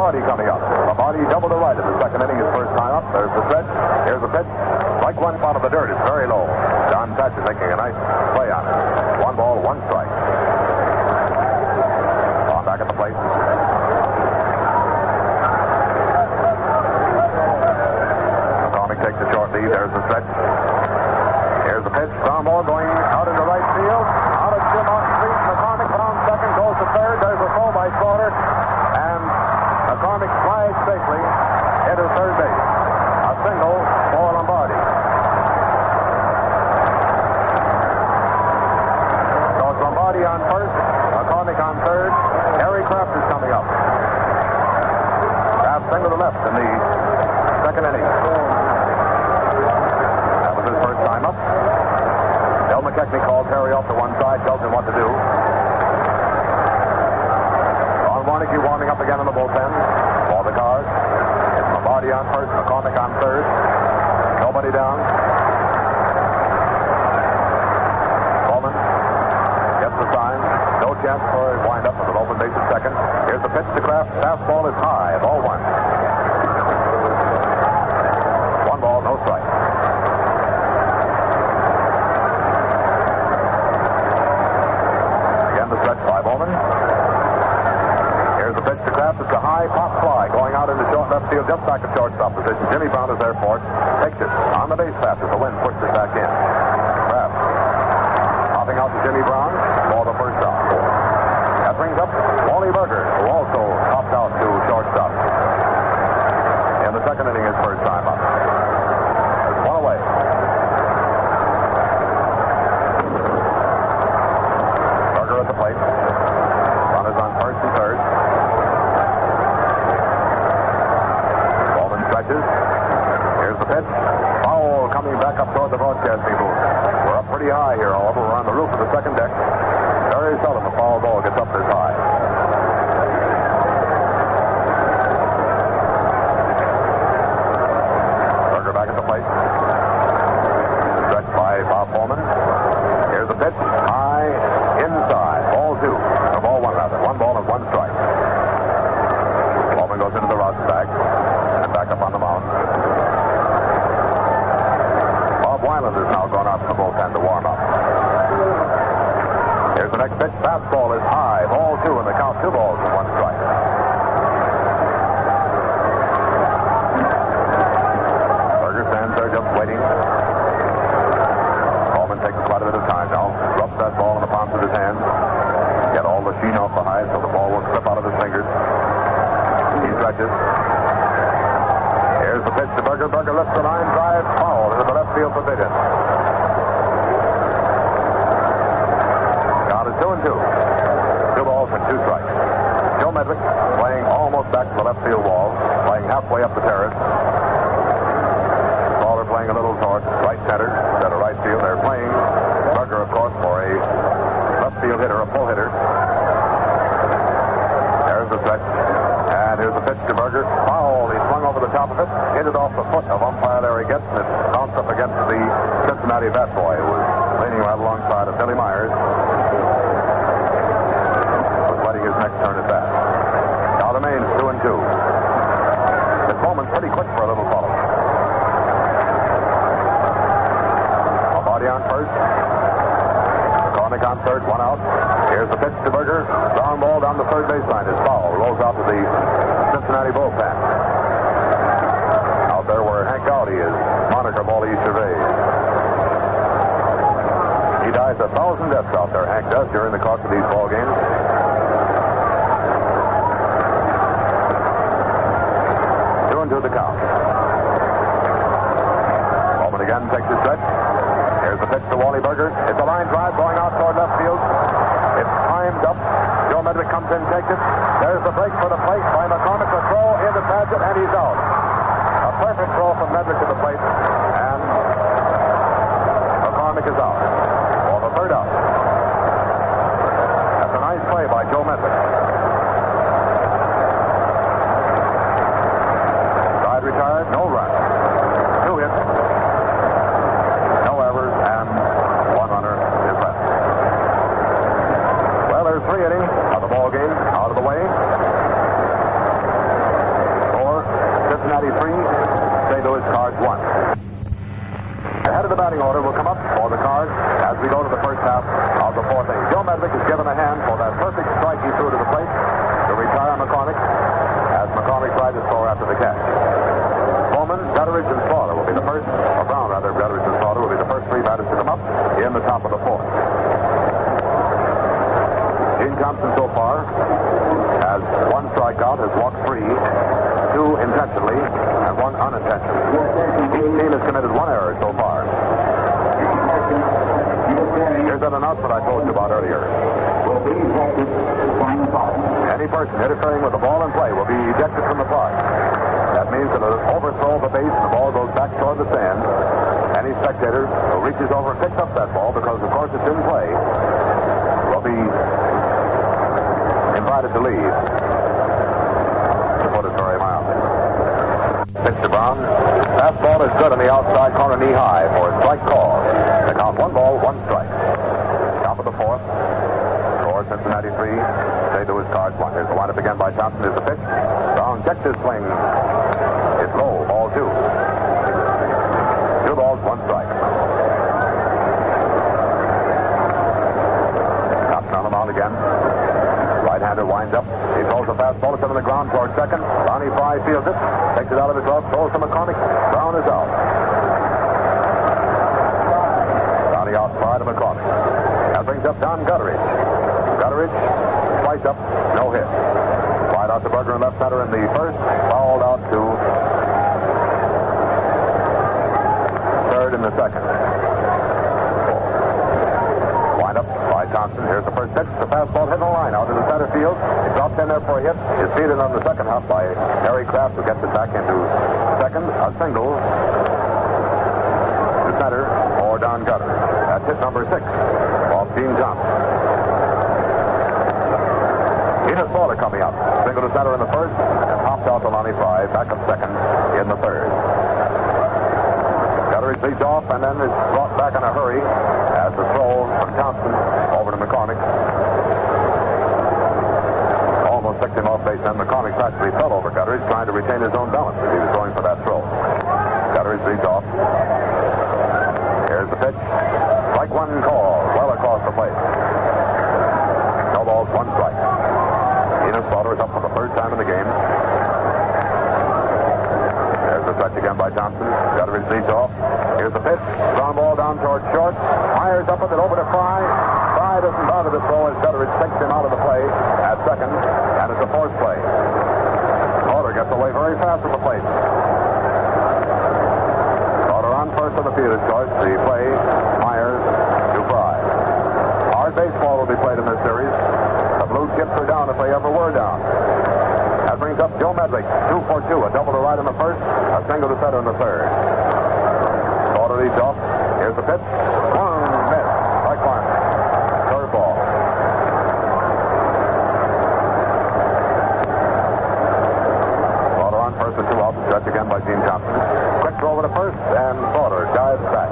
Coming up. Lombardi double to right in the second inning, his first time up. There's the stretch. Here's the pitch. Strike 1 out of the dirt. It's very low. John Thatcher making a nice play on it. 1 ball, 1 strike. On back at the plate. McCormick takes a short lead. There's the stretch. Here's the pitch. Tom Moore going out into right field. Out of Jim Mountain Street. McCormick down second, goes to third. There's a throw by Slaughter. And McCormick slides safely into third base. A single for Lombardi. So it's Lombardi on first, McCormick on third. Harry Kraft is coming up. Kraft single in the second inning. That was his first time up. Del McKechnie called Terry off to one side, tells him what to do. Ron Warnicki warming up again in the bullpen. For the Cards. It's Lombardi on first, McCormick on third. Nobody down. Coleman gets the sign. No chance for a wind-up with an open base at second. Here's the pitch to Kraft. Fastball is high. Ball one. One ball, no strike. Again the stretch by Bowman. Here's the pitch to Kraft. It's a high pop fly going out into short left field, just back of shortstop position. Jimmy Brown is there for it. Takes it on the base pass as the wind pushes it back in. Kraft popping out to Jimmy Brown for the first out. That brings up Wally Berger, who also popped out to shortstop. In the second inning, his first time up. There's one away. Berger at the plate. Runners on first and third. Bowman stretches. Here's the pitch. Foul coming back up toward the broadcasting booth. We're up pretty high here, however. We're on the roof of the second deck. Very seldom a foul ball gets up this high. Berger back at the plate. Stretched by Bob Bowman. Here's the pitch. High inside. Ball two. Or ball one, rather. One ball and one strike. Bowman goes into the roster bag. And back up on the mound. Bob Weiland has now gone out to the bullpen to warm up. Here's the next pitch. Fastball is high. Ball two in the count. 2 balls and 1 strike. Berger stands there just waiting. Coleman takes quite a bit of time now. Rubs that ball in the palms of his hands. Get all the sheen off the hide so the ball won't slip out of his fingers. He stretches. Here's the pitch to Berger. Berger lifts the line drive. Foul into the left field pavilion. Count is 2-2. 2 balls and 2 strikes. Joe Medwick playing almost back to the left field wall, playing halfway up the terrace. Lawler playing a little north, right center, instead of right field. They're playing Berger, of course, for a left field hitter, a pull hitter. There's the stretch. And here's the pitch to Berger. Foul. He swung over the top of it, hit it off the foot of umpire Larry Getz, and it bounced up against the Cincinnati bat boy, who was leaning right alongside of Billy Myers. His next turn at bat. Now the main 2-2. This moment's pretty quick for a little follow. Lombardi on first. McCormick on third, 1 out. Here's the pitch to Berger. Ground ball down the third baseline. His foul rolls out to the Cincinnati bullpen. Out there where Hank Gowdy is moniker Paulie surveys. He dies 1,000 deaths out there, Hank does, during the course of these ball games. 2-2 the count. Bowman again takes his stretch. Here's the pitch to Wally Berger. It's a line drive going out toward left field. It's timed up. Joe Medwick comes in, takes it. There's the break for the plate by McCormick. The throw into Padgett, and he's out. A perfect throw from Medwick to the plate, and McCormick is out for the third out. That's a nice play by Joe Medwick. Retired, no run. 2 hits, no errors, and 1 runner is left. Well, there's 3 innings of the ball game out of the way. For Cincinnati 3, St. Louis Cards 1. The head of the batting order will come up for the Cards as we go to the first half of the 4th inning. Joe Medwick is given a hand for that perfect strike he threw to the plate to retire McCormick as McCormick tried to score after the catch. Bowman, Gutteridge, and Slaughter will be the first, or Brown rather, Gutteridge and Slaughter will be the first 3 batters to come up in the top of the 4th. Gene Thompson so far has 1 strikeout, has walked 3, 2 intentionally, and 1 unintentionally. Each team has committed 1 error so far. Here's that announcement I told you about earlier. Any person interfering with the ball in play will be ejected from the park. That means means that an overthrow of the base and the ball goes back toward the stand. Any spectator who reaches over and picks up that ball, because of course it's in play, will be invited to leave. To put it very mildly. Pitch to Brown. Fastball is good on the outside corner, knee high for a strike call. They count 1 ball, 1 strike. Top of the 4th. Score Cincinnati 3. St. Louis Cards 1. Here's the windup again by Thompson. Here's the pitch. Brown checks his swing. It's low. Ball 2. 2 balls, 1 strike. Thompson on the mound again. Right-hander winds up. He throws the fastball. It's on the ground toward second. Ronnie Fry fields it. Takes it out of his glove. Throws to McCormick. Brown is out. Ronnie outside of McCormick. That brings up Don Gutteridge. Gutteridge, twice up, no hit. Wide out to Berger in left center in the first. Fouled out to third in the second. Wind up by Thompson. Here's the first pitch. The fastball hitting the line out to the center field. He dropped in there for a hit. Is fielded on the second half by Harry Kraft, who gets it back into second. A single to center for Don Gutter. That's hit number 6 off Gene Johnson. Enos Slaughter coming up. Single to center in the first and popped out to Lonnie Fry. Back up second in the third. Gutteridge leads off and then is brought back in a hurry as the throw from Thompson over to McCormick. Almost picked him off base, and McCormick practically fell over Gutteridge, trying to retain his own balance as he was going for that throw. Gutteridge leads off. Here's the pitch. Strike 1 call, well across the plate. No balls, 1 strike. Enos Slaughter is up for the 3rd time in the game. There's the stretch again by Thompson. Gutteridge leads off. Here's the pitch. Ground ball down toward short. Myers up with it over to Fry. Fry doesn't bother the throw as Gutteridge takes him out of the play at second. And it's a 4th play. Slaughter gets away very fast at the plate. Slaughter on first on the field is choice. The play, Myers to Fry. Hard baseball will be played in this series. The Blue Chips are down if they ever were down. That brings up Joe Medwick, 2 for 2. A double to right in the first, a single to center in the third. Slaughter leads off. Here's the pitch. Swung, miss. Strike 1. Third ball. Slaughter on first and 2 out. Stretch again by Gene Thompson. Quick throw over to first, and Slaughter dives back.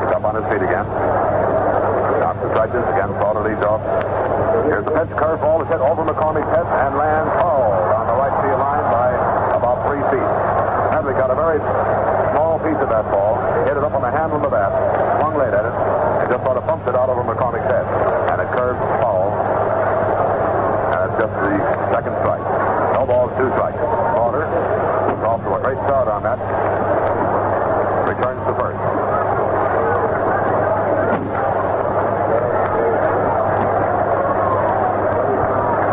He's up on his feet again. Thompson stretches again. Slaughter leads off. Here's the pitch. Curveball is hit over McCormick's head and lands foul on the right field line by about 3 feet. Medley got a very small piece of that ball, hit it up on the handle of the bat, swung late at it, and just sort of bumped it out over McCormick's head. And it curved foul. And it's just the 2nd strike. No balls, 2 strikes. Slaughter is off to a great start on that. Returns to first.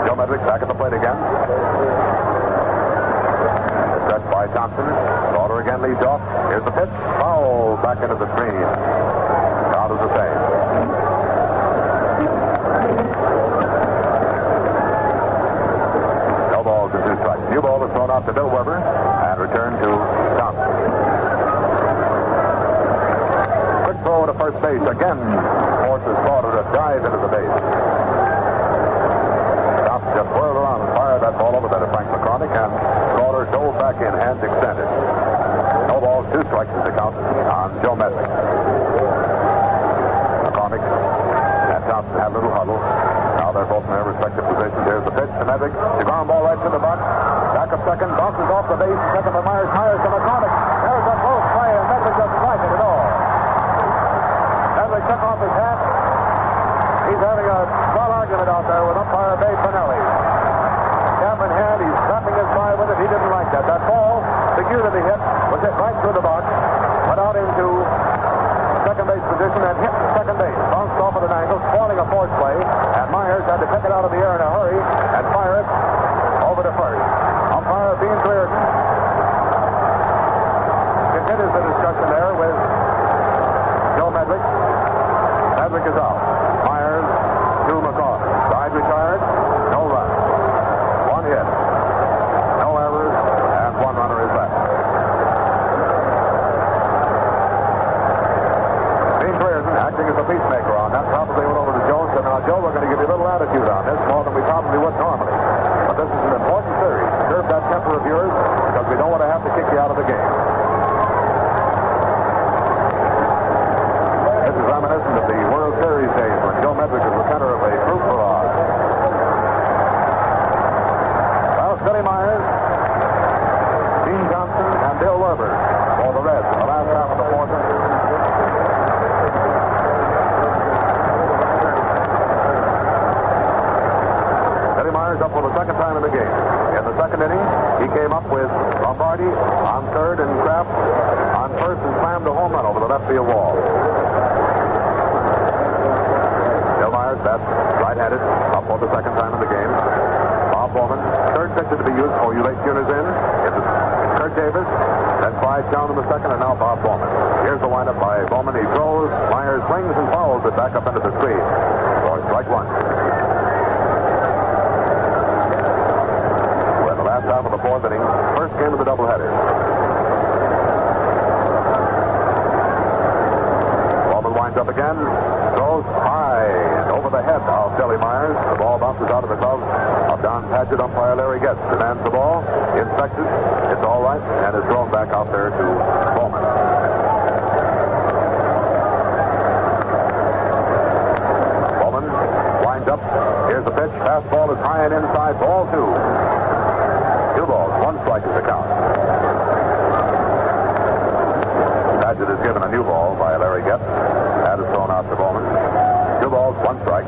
Joe Medwick back at the plate again. Stretched by Thompson. Slaughter again leads off. Here's the pitch. Foul back into the screen. Out of the same. No balls and 2 strikes. New ball is thrown out to Bill Weber and returned to Thompson. Quick throw to first base. Again forces Slaughter to dive into the base. Thompson just whirled around and fired that ball over there to Frank McCormick, and Slaughter dove back in, hands extended. No balls, 2 strikes is the count on Joe Medwick. McCormick and Thompson have a little huddle. Now they're both in their respective positions. Here's the pitch to Medwick. The ground ball right to the box. Back up second, bounces off the base. Second for Myers, Myers to McCormick. There's a close play, and Medwick doesn't like it at all. Medwick took off his hat. He's having a small argument out there with umpire Bay Pinelli. Cap in hand, he's tapping his thigh with it. He didn't like that. That ball, figuratively hit, was hit right through the box, went out into second base position and hit second base. Bounced off at an angle, spoiling a 4th play, and Myers had to pick it out of the air in a hurry and fire it over to first. Umpire Bean Clearden continues the discussion there with Joe Medwick. Medwick is out. Myers to McCormick. Side retired, no run. 1 hit. second inning. He came up with Lombardi on third and Kraft on first and slammed a home run over the left field wall. Bill Myers, that's right-handed, up for the second time in the game. Bob Bowman, third pitcher to be used for you late tuners in. It's Kurt Davis, then Clyde down in the second, and now Bob Bowman. Here's the windup by Bowman. He throws, Myers swings and fouls it back up into the screen. For strike one. We're in the last half of the fourth inning. First game of the doubleheader. Bowman winds up again. Throws high over the head of Billy Myers. The ball bounces out of the glove of Don Padgett. Umpire Larry Getz demands the ball. Inspects it. It's all right. And is thrown back out there to Bowman. Bowman winds up. Here's the pitch. Fastball is high and inside. Ball two. 2 balls. 1 strike is the count. Padgett is given a new ball by Larry Getz. That is thrown out to Bowman. 2 balls, 1 strike.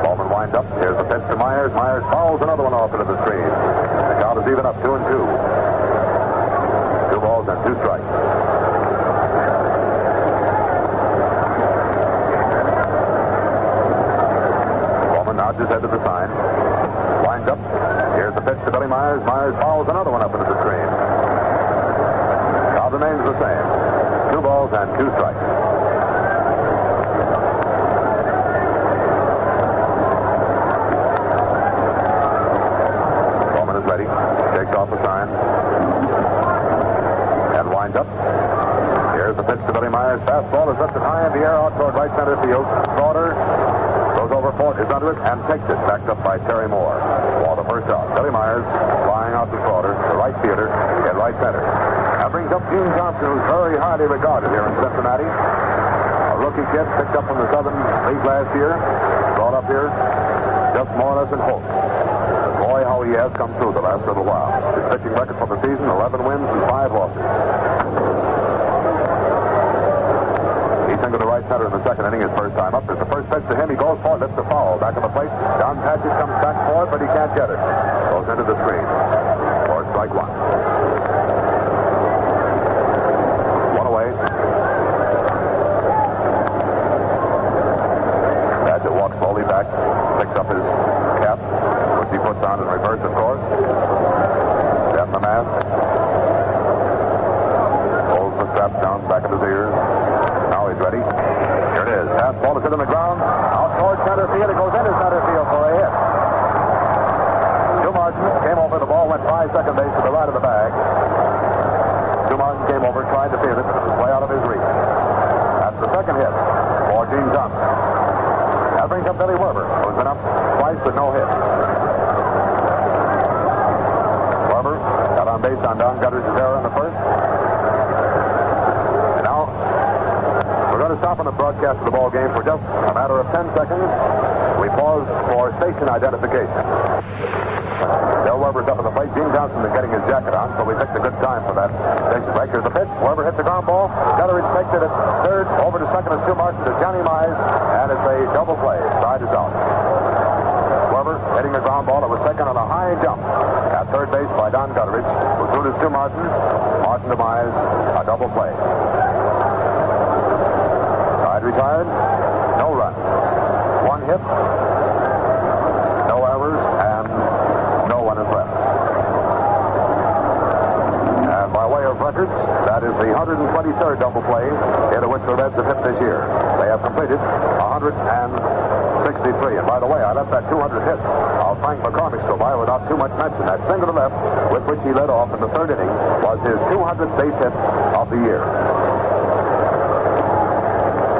Bowman winds up. Here's the pitch to Myers. Myers fouls another one off into the screen. The count is even up, 2-2. 2 balls and 2 strikes. Bowman nods his head to the sign. Winds up. Here's the pitch to Billy Myers. Myers fouls another one up into the screen. Count remains the same. 2 balls and 2 strikes. Bowman is ready. Takes off the sign. And winds up. Here's the pitch to Billy Myers. Fastball is lifted high in the air out toward right center field. Slaughter goes over Fort, is under it, and takes it. Backed up by Terry Moore. For the first out. Billy Myers flying out to Slaughter, the right fielder, at right center. That brings up Gene Johnson, who's very highly regarded here in Cincinnati. A rookie kid picked up from the Southern League last year. Brought up here just more or less in hope. Boy, how he has come through the last little while. His pitching record for the season, 11 wins and 5 losses. He's into the right center in the second inning, his first time up. There's the first pitch to him. He goes for it, lifts the foul. Back on the plate. Don Padgett comes back for it, but he can't get it. Goes into the screen. For strike one. One away. Padgett walks slowly back, picks up his cap, which he puts on in reverse, of course. Down the mask. Holds the strap down back of his ears. Now he's ready. Here it is. Fastball is hit on the ground. Out toward center field. It goes into center field for a hit. Martin came over. The ball went by second base to the right of the bag. Martin came over, tried to field it, but it was way out of his reach. That's the second hit for Gene Johnson. That brings up Billy Werber, who's been up twice with no hit. Werber got on base on Don Gutteridge's error in the first. And now we're going to stop on the broadcast of the ball game for just a matter of 10 seconds. We pause for station identification. Bill Werber's up at the plate. Gene Johnson is getting his jacket on, so we picked a good time for that station break. Here's the pitch. Werber hits the ground ball. Gutteridge takes it at third. Over to second is Stu Martin to Johnny Mize, and it's a double play. Side is out. Werber hitting the ground ball. It was taken on a high jump at third base by Don Gutteridge. Was through to Stu Martin. Martin to Mize. A double play. Side retired. No run. 1 hit. No errors, and no one is left. And by way of records, that is the 123rd double play into which the Reds have hit this year. They have completed 163. And by the way, I let that 200 hit of Frank McCormick's go by without too much mention. That single to left with which he led off in the third inning was his 200th base hit of the year.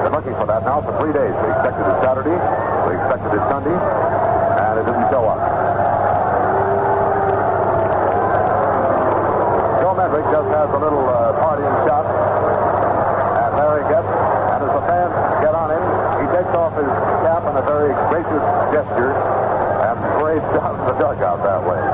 Been looking for that now for 3 days. We expected it Saturday. We expected it Sunday. And it didn't show up. Joe Medrick just has a little partying shot at Larry Getz, and as the fans get on him, he takes off his cap in a very gracious gesture and parades down to the dugout that way.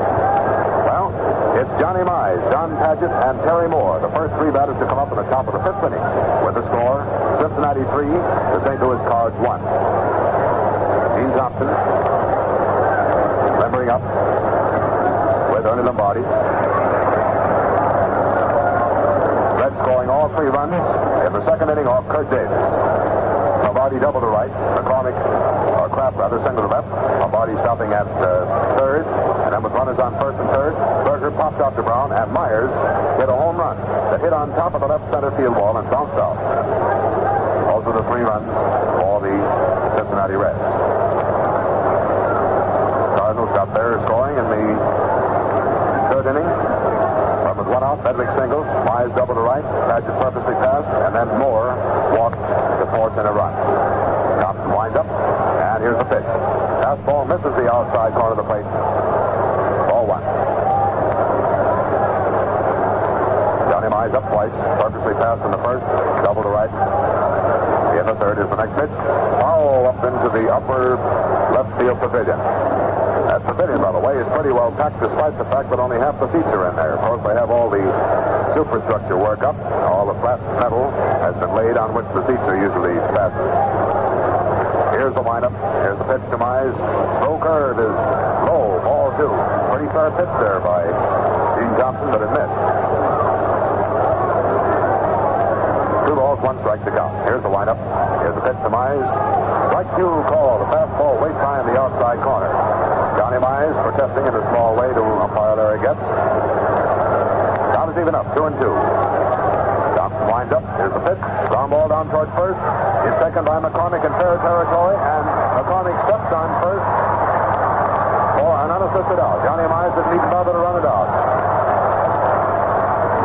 Well, it's Johnny Mize, Don Padgett, and Terry Moore, the first 3 batters to come up in the top of the 5th inning. With the score, Cincinnati 3, the St. Louis Cards 1. Gene Thompson, remembering coming up with Ernie Lombardi. Reds scoring all 3 runs in the second inning off Kurt Davis. Lombardi double to right. McCormick, or Kraft rather, single to left. Lombardi stopping at third. And then with runners on first and third, Berger popped out to Brown, and Myers hit a home run that hit on top of the left center field wall and bounced out. Those are the 3 runs for the Cincinnati Reds. Cardinals got their scoring in the third inning. But with 1 out, Bedwick singles, Myers double to right, Padgett purposely passed, and then Moore walked to force in a run. Thompson winds up, and here's the pitch. Fastball misses the outside corner of the plate. Ball 1. Johnny Mize up twice, purposely passed in the first, double to right. In the third is the next pitch. Foul up into the upper left field pavilion. That pavilion, by the way, is pretty well packed despite the fact that only half the seats are in there. Of course, they have all the superstructure work up. All the flat metal has been laid on which the seats are usually fastened. Here's the windup. Here's the pitch to Mize. Slow curve is low. Ball 2. Pretty fair pitch there by Gene Thompson, but it missed. 2 balls, 1 strike to count. Here's the windup. Here's the pitch to Mize. Strike 2 call. The fastball way high in the outside corner. Johnny Mize protesting in a small way to umpire Larry Getz. Count is even up, 2-2. Thompson winds up. Here's the pitch. Ground ball down towards first. It's taken by McCormick in fair territory, and McCormick steps on first for an unassisted out. Johnny Mize didn't even bother to run it out.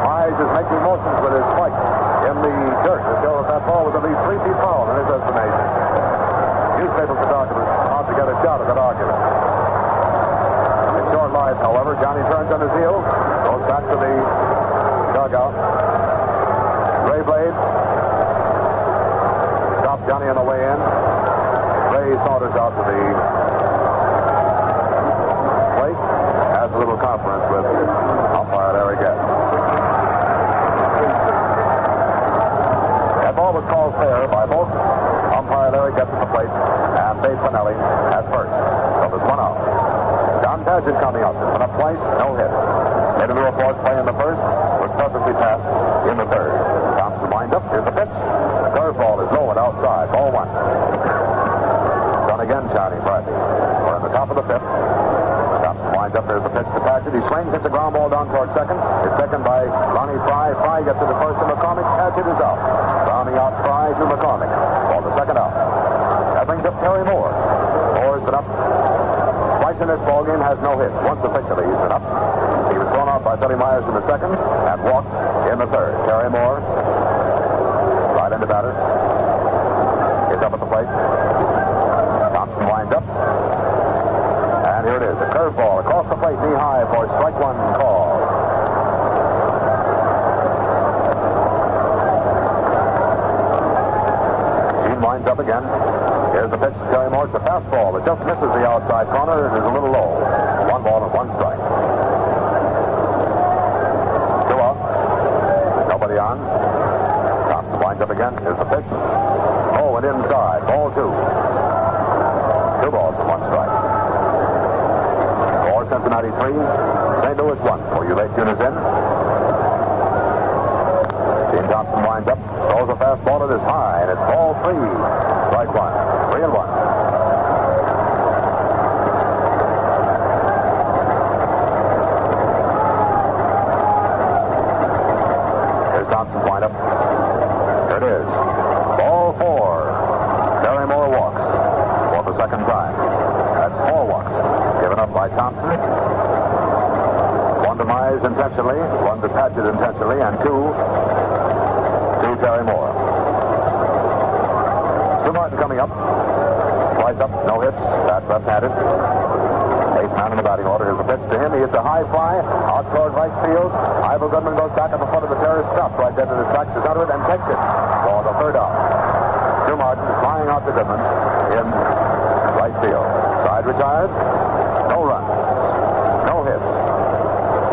Mize is making motions with his spikes in the dirt to show that that ball was at least 3 feet foul in his estimation. Newspaper photographers out to get a shot at that argument. In short life, however, Johnny turns on his heel, goes back to the dugout. Ray Blade stopped Johnny on the way in. Ray saunters out to the plate, has a little conference with umpire Larry Getz. That ball was called fair by both umpire Larry Getz at the plate and Dave Pinelli at first. So there's 1 out. John Padgett coming up. It's been up twice, no hit. Hit into a force play in the first, was perfectly passed in the third. Thompson winds up. Here's the pitch. The curveball is low and outside. Ball 1. Done again, Johnny Bradley. We're in the top of the 5th. Thompson winds up. There's the pitch to Padgett. He swings, hits the ground ball down towards second. It's taken by Ronnie Fry. Fry gets to the first to McCormick. Padgett is out. Rounding out Fry to McCormick for the second out. That brings up Terry Moore. Moore's been up twice in this ballgame, has no hits. Once officially he's been up. He was thrown out by Billy Myers in the second and walked in the third. Terry Moore, right-handed batter, is up at the plate. Thompson winds up. And here it is. A curveball across the plate, knee high for strike 1 call. Gene winds up again. Here's the pitch to Terry Moore. It's a fastball that just misses the outside corner and is a little low. 1 ball and 1 strike. 2 out. Nobody on. Thompson winds up again. Here's the pitch. Oh, and inside. Ball 2. 2 balls and 1 strike. For Cincinnati 3, St. Louis 1. For you late tuners in. Gene Thompson winds up. Throws a fastball that is high, and it's ball 3. Strike 1. 3-1. Here's Thompson's windup. There it is. Ball 4. Terry Moore walks for the second time. That's 4 walks given up by Thompson. 1 to Mize intentionally, 1 to Padgett intentionally, and 2 to Terry Moore. Martin coming up. Twice up, no hits. That's left-handed. 8th man in the batting order. Here's the pitch to him. He hits a high fly out toward right field. Ivor Goodman goes back at the foot of the terrace, stops right there to the tracks, is under it, and takes it for the third out. 2 Martin flying out to Goodman in right field. Side retired. No runs. No hits.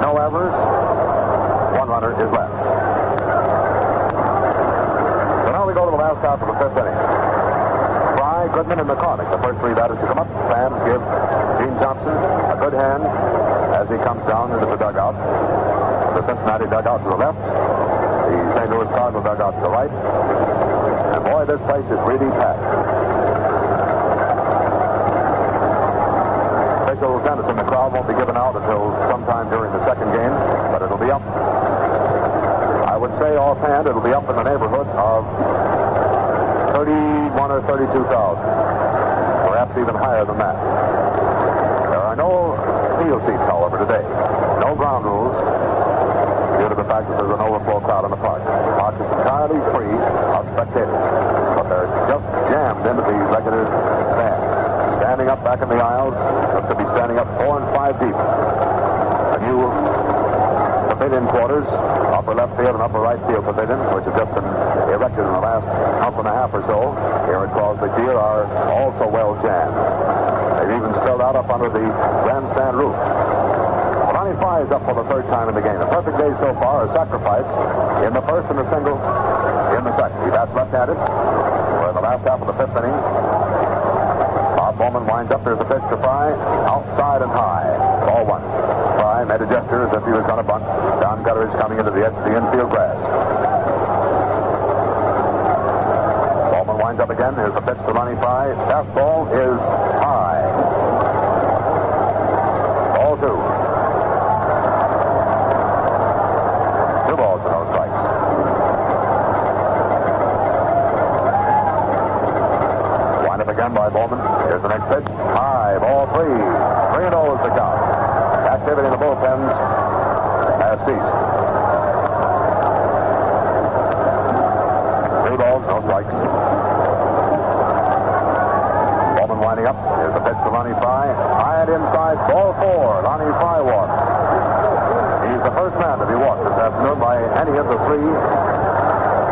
No errors. 1 runner is left. So now we go to the last half of the 5th inning. Goodman and McCormick, the first 3 batters to come up. Fans give Gene Thompson, a good hand as he comes down into the dugout. The Cincinnati dugout to the left, the St. Louis Cardinal dugout to the right. And boy, this place is really packed. Official Dennison, the crowd won't be given out until sometime during the second game, but it'll be up. I would say offhand it'll be up in the neighborhood of 31 or 32,000. Perhaps even higher than that. There are no field seats, however, today. No ground rules due to the fact that there's an overflow crowd in the park. The park is entirely free of spectators, but they're just jammed into the regular stands. Standing up back in the aisles, looks to be standing up 4 and 5 deep. The new pavilion quarters, upper left field and upper right field pavilions, which have just been erected in the last month and a half or so here at Crosby Field, are also well jammed. They've even spilled out up under the grandstand roof. Lonnie Fry is up for the third time in the game. A perfect day so far, a sacrifice in the first and a single in the second. He bats left-handed. We're in the last half of the fifth inning. Bob Bowman winds up. There's a pitch to Fry, outside and high. Ball one. Fry made a gesture as if he was going to bunt. Don Gutteridge coming into the edge of the infield grass. Bowman winds up again. Here's the pitch to Lonnie Fry. Fastball is high. Ball two. 2 balls and no strikes. Wind up again by Bowman. Here's the next pitch. High. Ball 3. 3-0 is the count. Activity in the bullpens has ceased. 3 balls, no strikes. Bowman winding up. Here's the pitch to Lonnie Fry. High and inside. Ball 4. Lonnie Fry walks. He's the first man to be walked this afternoon by any of the 3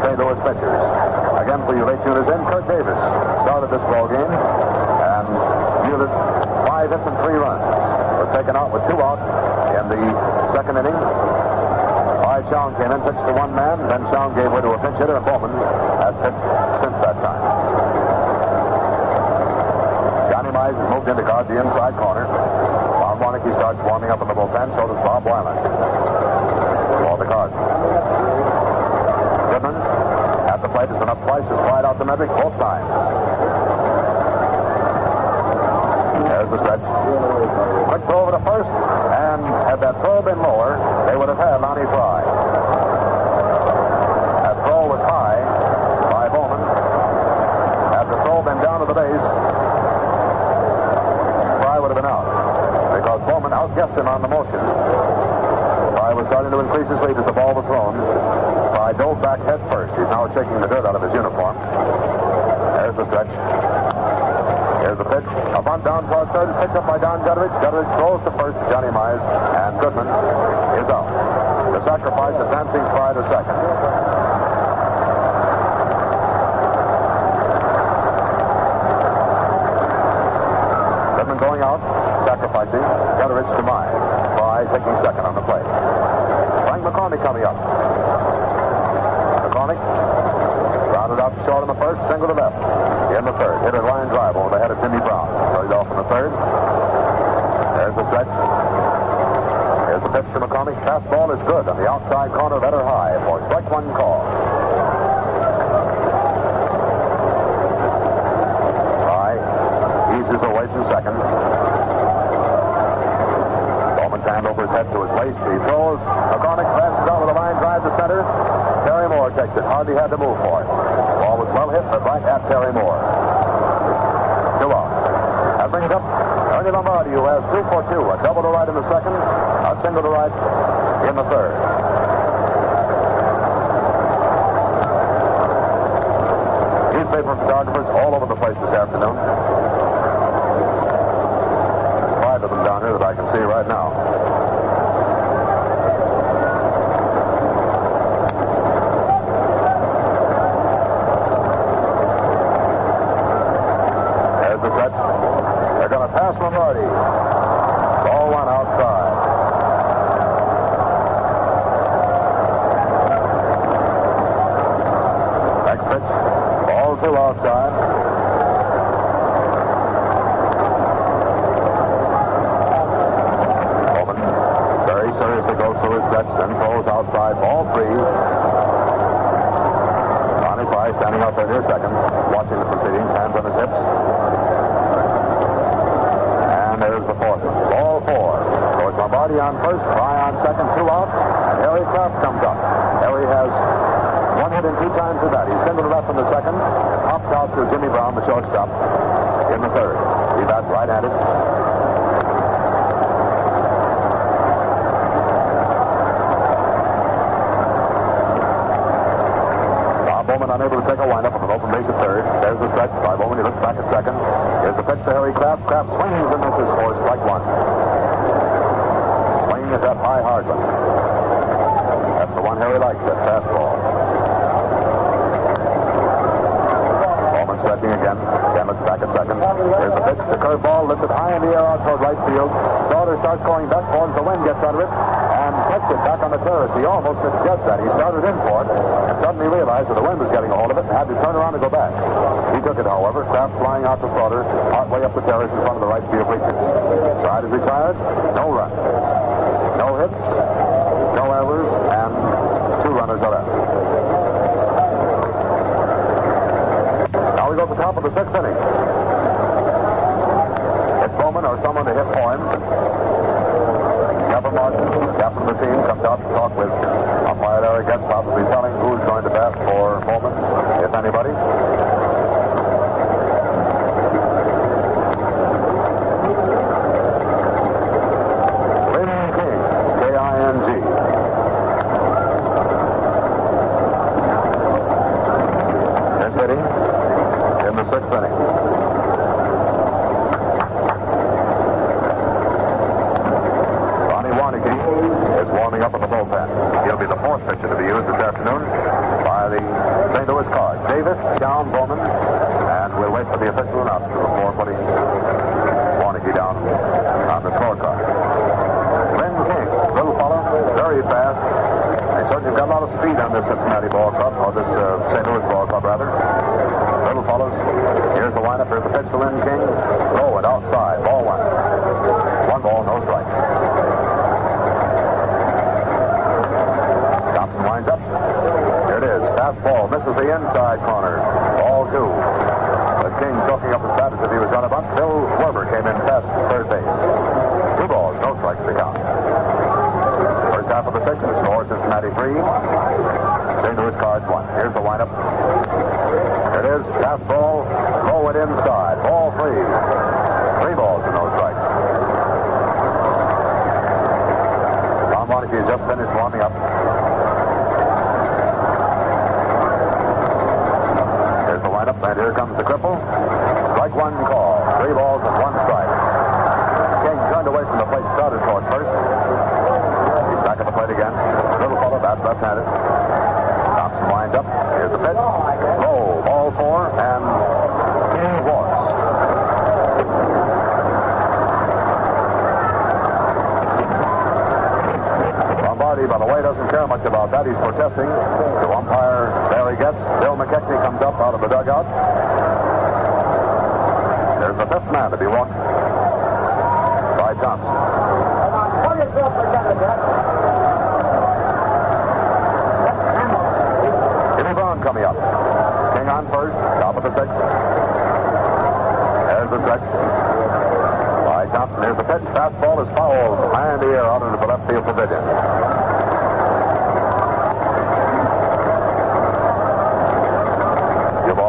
St. Louis pitchers. Again, for you late tuners in, Kurt Davis started this ball game and yielded 5 hits and 3 runs. Was taken out with 2 outs in the second inning. Cy Chown came in, pitched to 1 man, then Chown gave way to a pinch hitter, and Bowman has pitched since that time. Johnny Mize has moved in to guard the inside corner. Bob Warnicki starts warming up in the bullpen, so does Bob Weiland. For the Cards. Goodman at the plate has been up twice, has flied out the metric both times. There's the stretch. Quick throw over to first, and had that throw been lower, they would have had Lonnie Fry. That throw was high by Bowman. Had the throw been down to the base, Fry would have been out, because Bowman outguessed him on the motion. Fry was starting to increase his lead as the ball was thrown. Fry dove back head first. He's now shaking the dirt out of his uniform. There's the stretch. Here's the pitch. A bunt down toward third, picked up by Don Gutteridge. Gutteridge throws to first, Johnny Mize, and Goodman is out. The sacrifice advancing Fry to second. Goodman going out, sacrificing. Gutteridge to Mize. Fry taking second on the play. Frank McCormick coming up. McCormick rounded out short on the first, single to left. In the third, hit a line drive over the head of Timmy Brown. Started off in the third. There's the stretch. Here's the pitch to McCormick. Fastball is good on the outside corner, better high for strike 1 call. Fry eases away to second. Bowman's hand over his head to his waist. He throws. McCormick passes out with a line drive to center. Terry Moore takes it. Hardly had to move for it. Ball was well hit, but right at Terry Moore. 2 out. That brings up Ernie Lombardi, who has 2 for 2. A double to right in the second, a single to right in the third. Newspaper photographers all over the place this afternoon. There's 5 of them down here that I can see right now. They're going to pass Lombardi. Ball 1 outside. Next pitch. Ball 2 outside. Lombardi on first, Fry on second, 2 out, and Harry Kraft comes up. Harry has 1 hit and 2 times at that. He's singled left in the second, and popped out to Jimmy Brown, the shortstop, in the third. He bats right-handed. Bowman unable to take a windup on an open base at third. There's the stretch by Bowman. He looks back at second. Here's the pitch to Harry Kraft. Kraft swings and misses for strike 1. Swing is that high hard one. That's the one Harry likes, that fastball. Bowman stretching again. Again looks back at second. Here's the pitch. The curveball lifted high in the air out toward right field. Sauter starts going back for it. The wind gets out of it. And takes it back on the terrace. He almost misjudged that. He started in for it and suddenly realized that the wind was getting a hold of it and had to turn around and go back. He took it, however. Kraft flying out to Sauter, partway up the terrace in front of the right field bleachers. Side is retired. No runs. No hits. No errors. And 2 runners are left. Now we go to the top of the 6th inning. It's Bowman or someone to hit for him. Captain Martin, captain of the team, comes out to talk with umpire Larry Getz, probably telling who's going to bat for Bowman, if anybody. Clinch King, K-I-N-G. This hitting in the 6th inning. Is warming up in the bullpen. He'll be the 4th pitcher to be used this afternoon by the St. Louis Cards. Davis, down, Bowman, and we'll wait for the official announcement before putting Warneke down on the scorecard. Clinch King, little fellow, very fast. They certainly got a lot of speed on this Cincinnati ball club, or this St. Louis ball club, rather. Little fellows. Here's the lineup. Here's the pitch to Clinch King. Low and outside. Ball 1. 1 ball, no strikes. Winds up. Here it is. Fastball misses the inside corner. Ball 2. But King talking up his bat as if he was going to bunt. Bill Werber came in fast to third base. 2 balls, no strikes to count. First half of the 6th, the score Cincinnati 3. St. Louis Cards 1. Here's the windup. Here it is. Fastball. Low and inside. Ball 3. 3 balls and no strikes. Tom Warneke just finished warming up. And here comes the cripple. Strike 1 call. 3 balls and 1 strike. King turned away from the plate, started toward first. He's back at the plate again. Little fellow, bat left-handed. Thompson winds up. Here's the pitch. Low. Ball 4, and King walks. Lombardi, by the way, doesn't care much about that. He's protesting. To umpire Larry Getz. Bill McKechnie comes up out of the dugout. There's the 5th man to be walked by Thompson. Jimmy Brown coming up. King on first, top of the 6th. There's the stretch by Thompson. Here's the pitch. Fastball is fouled high in the air out into the left field pavilion.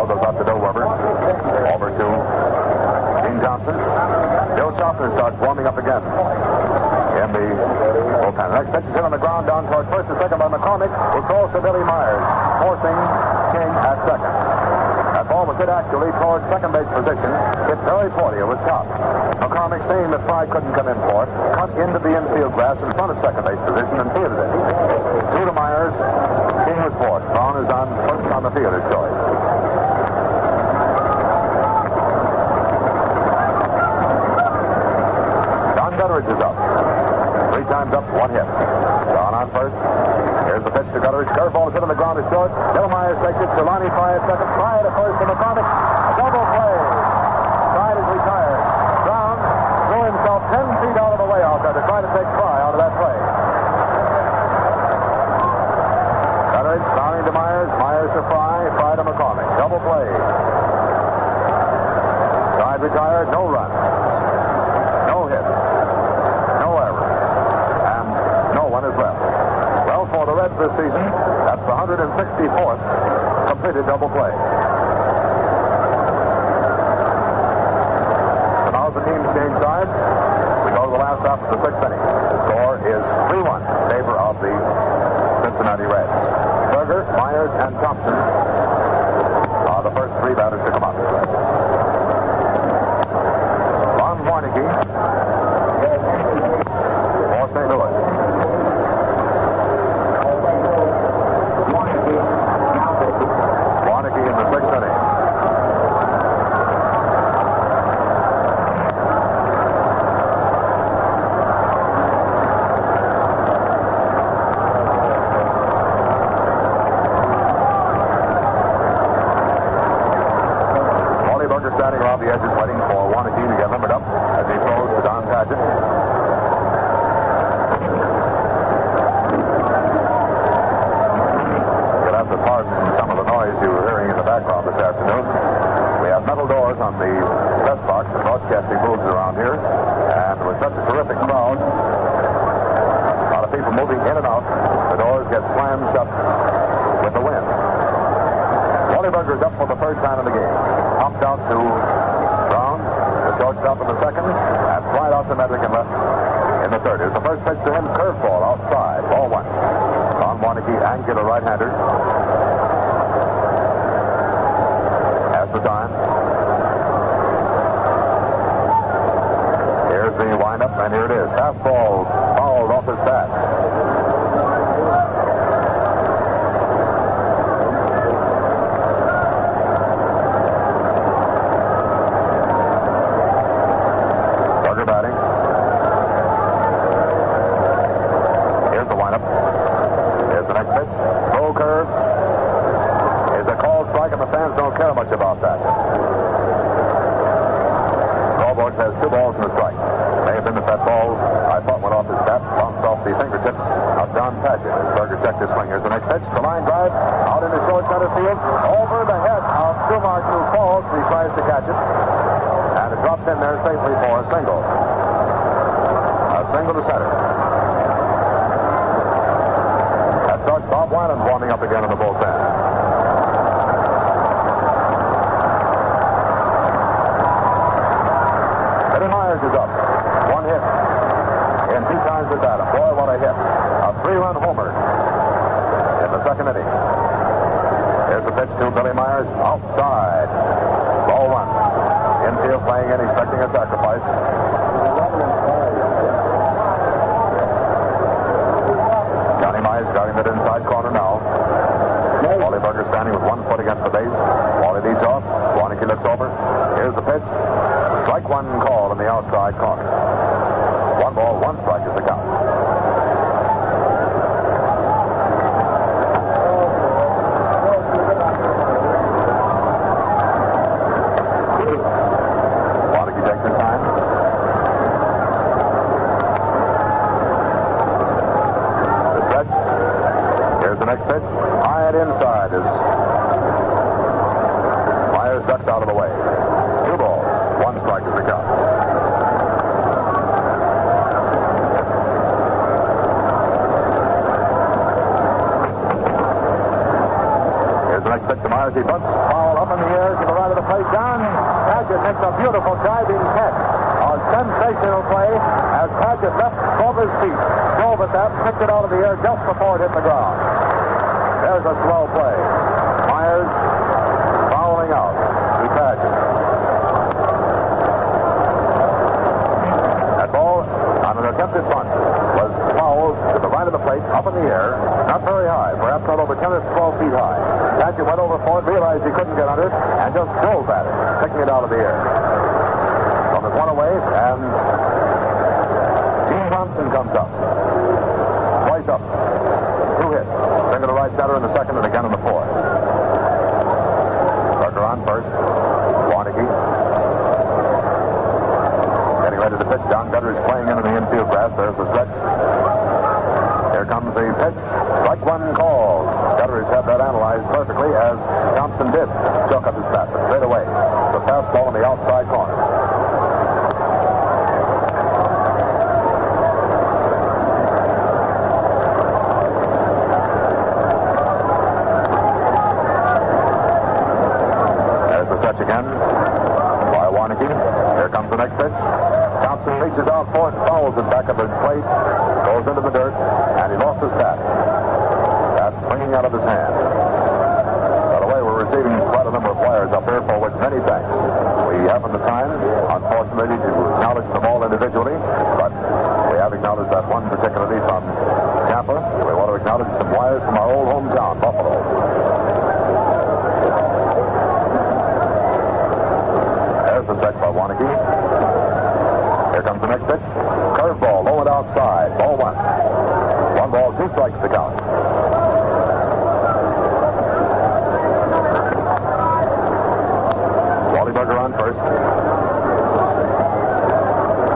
Goes up to Bill Werber. Over to Gene Thompson. Joe Sofner starts warming up again in the bullpen. Next pitch is hit on the ground down toward first and second by McCormick, who throws to Billy Myers, forcing King at second. That ball was hit actually toward second base position. Hit very poorly. It was topped. McCormick, seeing that Fry couldn't come in for it, cut into the infield grass in front of second base position and fielded it. 2 to Myers. King was fourth. Brown is on first on the fielder's choice. Gutteridge is up. 3 times up, 1 hit. Down on first. Here's the pitch to Gutteridge. Curveball is hit on the ground is short. Bill Myers takes it. Trelawney Fry at second. Fry to first, and McCormick. A double play. Side is retired. Brown threw himself 10 feet out of the way out there to try to take Fry out of that play. Gutteridge bowing to Myers. Myers to Fry. Fry to McCormick. Double play. Side retired. No run. No hit. No error. this season. That's the 164th completed double play. So now the teams change sides. We go to the last half of the sixth inning. The score is 3-1 in favor of the Cincinnati Reds. Berger, Myers, and Thompson are the first three batters to come up. Ron Warneke for St. Louis. Warneke in the sixth inning. Standing around the edges waiting for Warneke to get limbered up as he throws to Don Padgett. You'll have to pardon some of the noise you were hearing in the background this afternoon. We have metal doors on the press box and broadcasting booths around here, and with such a terrific crowd, a lot of people moving in and out, the doors get slammed shut with the wind. Wally Berger's up for the third time in the game. Popped out to Brown, the shortstop in the second, and slide out to Medrick and left in the third. Here's the first pitch to him, curveball outside, ball one. Ron Warneke, angular right-hander. Has the time. Here's the windup, and here it is. Fastball fouled off his bat. Care much about that. Stallboard has 2 balls and a strike. May have been that ball, I thought, went off his bat, bounced off the fingertips of Don Padgett. As Berger checked his swing. Here's the next pitch. The line drive out in the short center field, over the head of Schumacher, who falls. He tries to catch it, and it drops in there safely for a single. A single to center. That starts Bob Wyland warming up again in the bullpen. Myers is up. 1 hit. And 2 times at bat. Boy, what a hit. A 3-run homer in the second inning. Here's the pitch to Billy Myers. Outside. Ball 1. Infield playing in, expecting a sacrifice. Johnny Myers guarding that inside corner now. Wally Berger standing with 1 foot against the base. Wally leads off. Warneke looks over. Here's the pitch. Strike 1 call in the outside corner. 1 ball, 1 strike is the count. Warneke takes his time. The stretch. Here's the next pitch. High and inside is Myers ducks out of the way. 2 balls. 1 strike is the count. Here's the next pitch to Myers. He bunts foul up in the air to the right of the plate. Don Padgett makes a beautiful diving catch. A sensational play as Padgett left both his feet. Drove at that, picked it out of the air just before it hit the ground. There's a slow play. Myers fouling out to Padgett. On an attempted bunt was fouled to the right of the plate, up in the air, not very high, perhaps not over 10 or 12 feet high. Padgett went over for it, realized he couldn't get under it, and just drove at it, picking it out of the air. So there's 1 away, and Gene Thompson comes up. Twice up. 2 hits. Single to right center in the second and again in the fourth. Berger on first. Warneke. Ready to pitch. Don Gutter is playing into the infield grass. There's the stretch. Here comes the pitch. Strike 1 call. Gutter has had that analyzed perfectly, as Thompson did. Chuck up his bat, but straight away. The fastball in the outside corner. plate, goes into the dirt, and he lost his bat. That's swinging out of his hand. By the way, we're receiving quite a number of wires up here, for which many thanks. We haven't the time, unfortunately, to acknowledge them all individually, but we have acknowledged that one particularly from Tampa. We want to acknowledge some wires from our old hometown, Buffalo. There's the set by Waneke. Here comes the next pitch. Curveball, low and outside. Ball one. 1 ball, 2 strikes to count. Wally on first.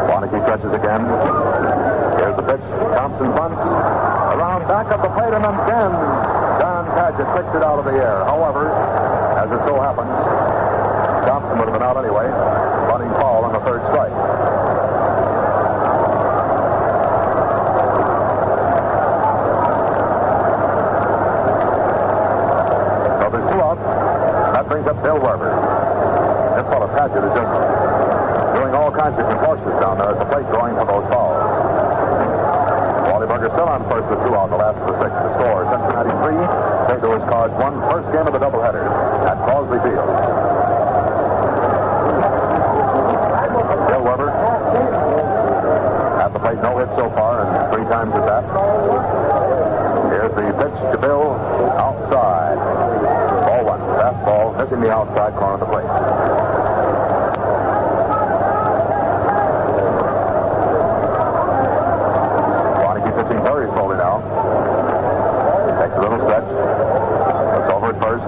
Waneke stretches again. Here's the pitch. Thompson bunts. Around back of the plate, and again, Don Padgett kicks it out of the air. However, as it so happens, Thompson would have been out anyway, bunting foul on the third strike. So there's 2 outs. That brings up Bill Weber. This fellow Padgett is just doing all kinds of contortions down there at the plate, going for those fouls. Wally still on first with 2 out, the last of the 6th. The score, Cincinnati 3, St. Louis Cards 1. First game of the doubleheader at Crosley Field. Bill Weber at the plate, no hits so far, and 3 times at that. Here's the pitch to Bill, outside. Ball 1, fastball, missing the outside corner of the plate. Very slowly now. Takes a little stretch. Looks over at first.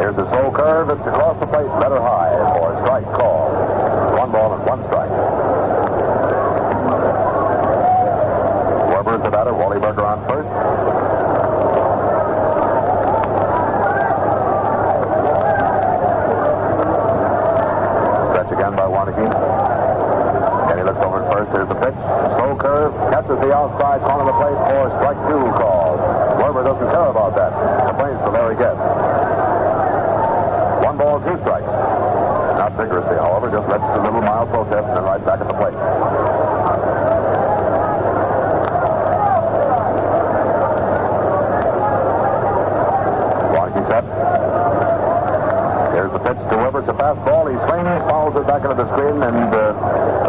Here's the slow curve. It's across the plate, better high for a strike call. 1 ball and 1 strike. Weber is the batter. Wally Berger on first. Stretch again by Waneke. And he looks over at first. Here's the pitch. Slow curve. Catches the outside corner of the plate for strike 2 call. Weber doesn't care about that. Complains to Larry Guest. 1 ball, 2 strikes. Not vigorously, however, just lets a little mild protest and then right back at the plate. Waneke set. Here's the pitch to Weber. It's a fastball. He swings, fouls it back into the screen, and the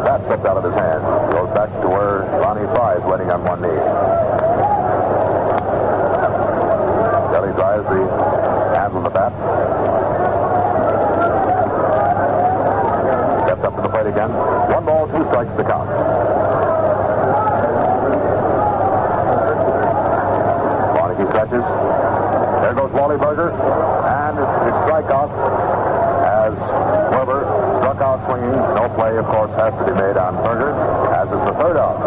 bat slips out of his hand. Goes back to where Ronnie Fry is waiting on one knee. Kelly tries the handle of the bat. Steps up to the plate again. 1 ball, 2 strikes to count. Waneke stretches. There goes Wally Berger. And it's strikeout as Weber struck out swinging. No play, of course, has to be made on Berger, as is the 3rd out.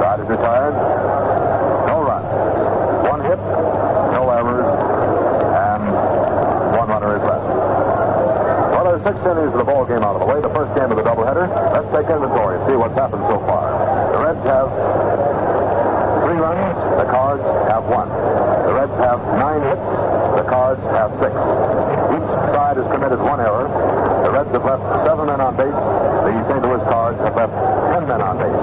Side is retired. No runs. 1 hit, no errors, and 1 runner is left. Well, there's 6 innings of the ball game out of the way. The first game of the doubleheader. Let's take inventory and see what's happened so far. The Reds have 3 runs. The Cards have 1. The Reds have 9 hits. The Cards have 6. Each side has committed 1 error. The Reds have left 7 men on base. The St. Louis Cards have left 10 men on base.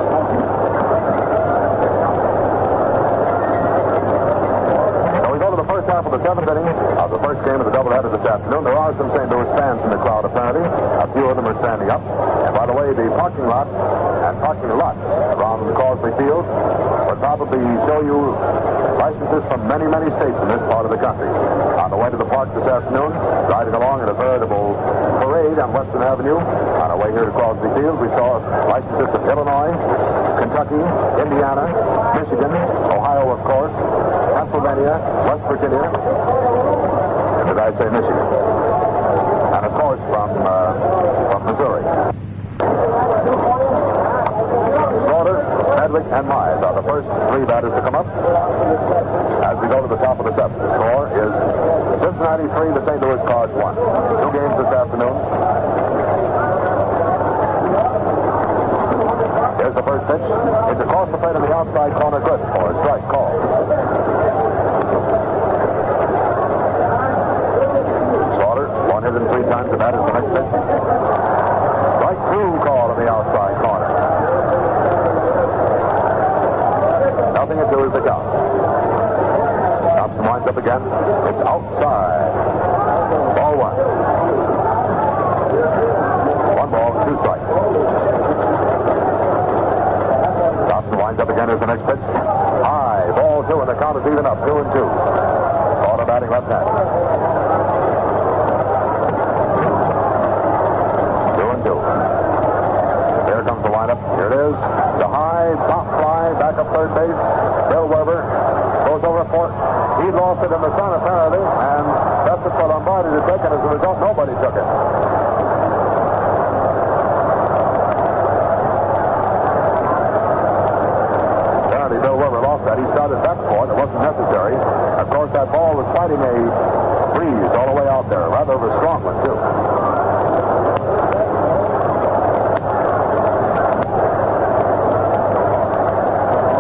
So we go to the first half of the 7th inning of the first game of the doubleheader this afternoon. There are some St. Louis fans in the crowd, apparently. A few of them are standing up. And by the way, the parking lot and parking lots around the Crosley Field would probably show you licenses from many, many states in this part of the country. On the way to the park this afternoon, riding along in a veritable parade on Western Avenue. On our way here to Crosley Field, we saw licenses from Illinois, Kentucky, Indiana, Michigan, Ohio, of course, Pennsylvania, West Virginia, and did I say Michigan? And of course from Missouri. Hedrick and Mize are the first 3 batters to come up. As we go to the top of the 7th, the score is Cincinnati 3, the St. Louis Cards 1. 2 games this afternoon. Here's the first pitch. It's across the plate on the outside corner, good for a strike call. Slaughter, 1 hit and 3 times. The bat is the next pitch. Strike 2 call on the outside corner. count. Thompson winds up again. It's outside. Ball one. 1 ball, 2 strikes. Thompson winds up again as the next pitch. High. Ball 2, and the count is even up. 2-2. Order batting left hand. 2-2. Here comes the lineup. Here it is. The high top fly back up third base. Bill Weber goes over for it. He lost it in the sun apparently, and that's what Lombardi had taken. As a result, nobody took it. Apparently, Bill Weber lost that. He started back for it. It wasn't necessary. Of course, that ball was fighting a breeze all the way out there. Rather of a strong one, too.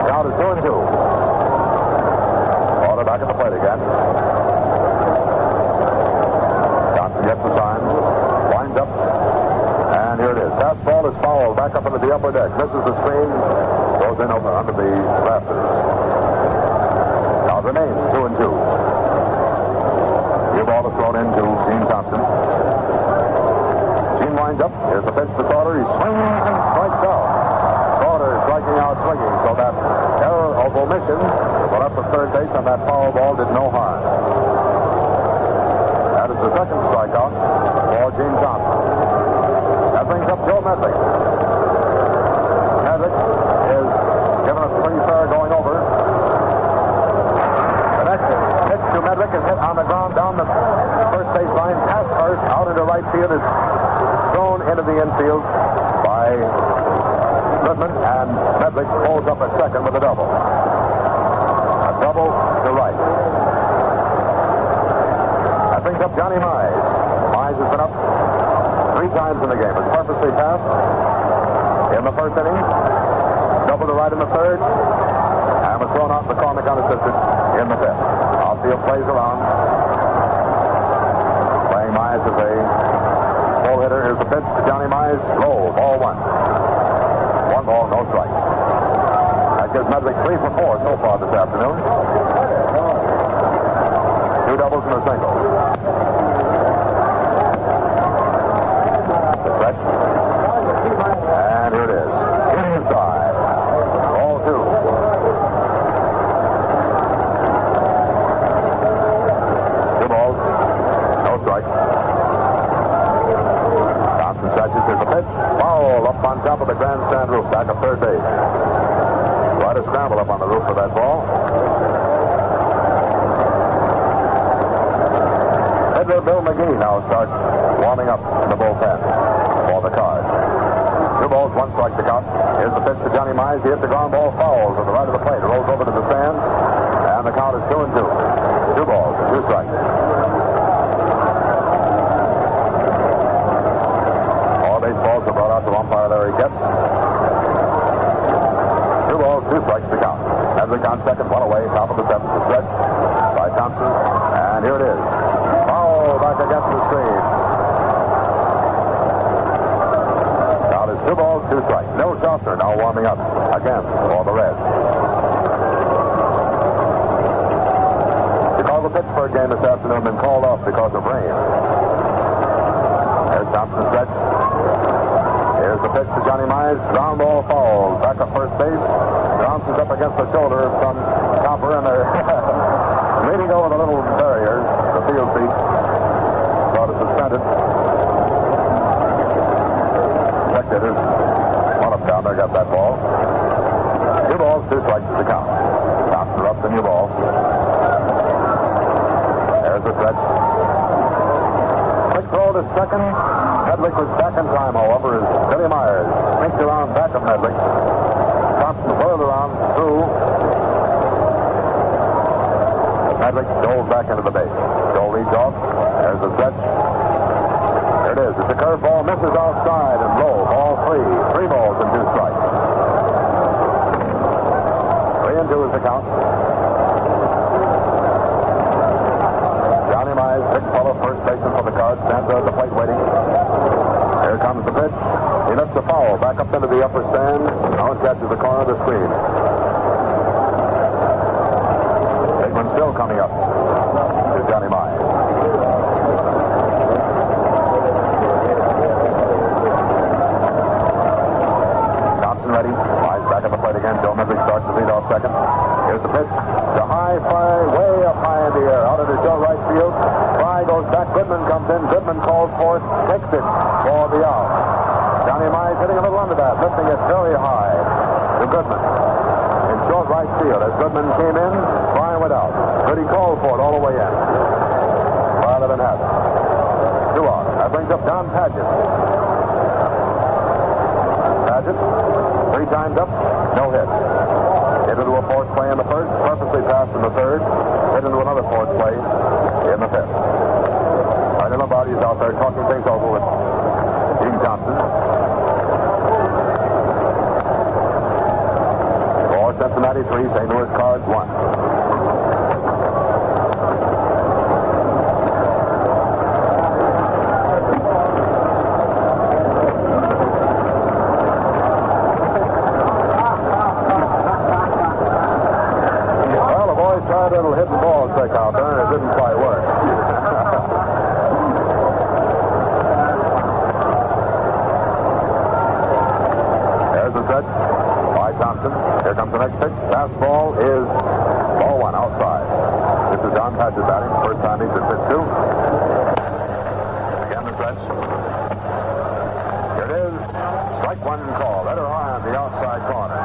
Count is 2-2. Order back at the plate again. Johnson gets the sign. Winds up. And here it is. Fastball is fouled back up into the upper deck. Misses the screen. Goes in over under the rafters. Now it remains 2-2. New ball is thrown into Gene Thompson. Gene winds up. Here's the pitch to Sauter. He swings and strikes out. Sauter striking out swinging. So that error of omission went up to third base, and that foul ball did no harm. That is the second strikeout for Gene Thompson. That brings up Joe Medley. Medley is given a free fair going over. The next pitch to Medlick is hit on the ground down the first base line, past first, out into right field, is thrown into the infield by Goodman, and Medlick pulls up at second with a double. A double to right. That brings up Johnny Mize. Mize has been up 3 times in the game. It's purposely passed in the first inning. Double to right in the third. And was thrown out McCormick unassisted in the fifth. Outfield plays around. Playing Mize as a full hitter. Here's the pitch to Johnny Mize. Low. Ball 1. 1 ball, no strike. That gives Medlick 3 for 4 so far this afternoon. 2 doubles and a single. The stretch. And here it is. Inside. Ball 2. Two balls. No strike. Thompson stretches. Here's the pitch. Foul up on top of the grandstand roof. Back up third base. Quite a scramble up on the roof for that ball. Hitler Bill McGee now starts warming up in the bullpen for the Cards. 2 balls, 1 strike to count. Here's the pitch to Johnny Mize. He hits the ground ball foul to the right of the plate. Rolls over to the stand. And the count is 2-2. 2 balls, 2 strikes. All baseballs are brought out to umpire Larry Getz. 2 balls, 2 strikes to count. Medlick on second, 1 away, top of the 7th. The stretch by Thompson. And here it is. Foul back against the screen. Now there's 2 balls, 2 strikes. Bill Schaffner now warming up again for the Reds. Chicago Pittsburgh game this afternoon been called off because of rain. There's Thompson's stretch. Here's the pitch to Johnny Mize. Ground ball foul. Back up first base. Bounces up against the shoulder of some copper, and they're leaning over the little barrier, the field seat. Thought it suspended. Spectators, one up down there, got that ball. 2 balls, 2 strikes to the count. Thompson up the new ball. There's the stretch. Quick throw to second. Medlick was back in time, however, as Billy Myers sneaks around back of Medlick. Thompson whirled around through. Medlick dove back into the base. Joe leads off. There's the stretch. There it is. It's a curveball. Misses outside and low. Ball 3. 3 balls and 2 strikes. 3-2 is the count. Johnny Mize, big fellow, first baseman for the Cards, stands there at the plate waiting. Here comes the pitch. He lifts the foul back up into the upper stand. Now it catches the corner of the screen. up to Johnny Mize. Thompson ready. Mize back at the plate again. Joe Hendrick starts the lead off second. Here's the pitch. The high fly way up high in the air. Out into short right field. Fly goes back. Goodman comes in. Goodman calls for it. Takes it for the out. Johnny Mize hitting a little under that. Lifting it very high to Goodman. In short right field. As Goodman came in, fly went out. But he called for it all the way in. Rather than have it. 2 out. That brings up Don Padgett. Padgett, 3 times up, no hit. Hit into a fourth play in the first, purposely passed in the third, hit into another fourth play in the fifth. Arnie Lombardi is out there talking things over with Gene Thompson. For Cincinnati 3, St. Louis Cards 1. Little hidden ball trick out there, and it didn't quite work. There's the set by Thompson. Here comes the next pitch. Fastball is ball 1 outside. This is Don Padgett batting. First time he's been pitched to. Again the stretch. Here it is. Strike 1 call. Let her high on the outside corner.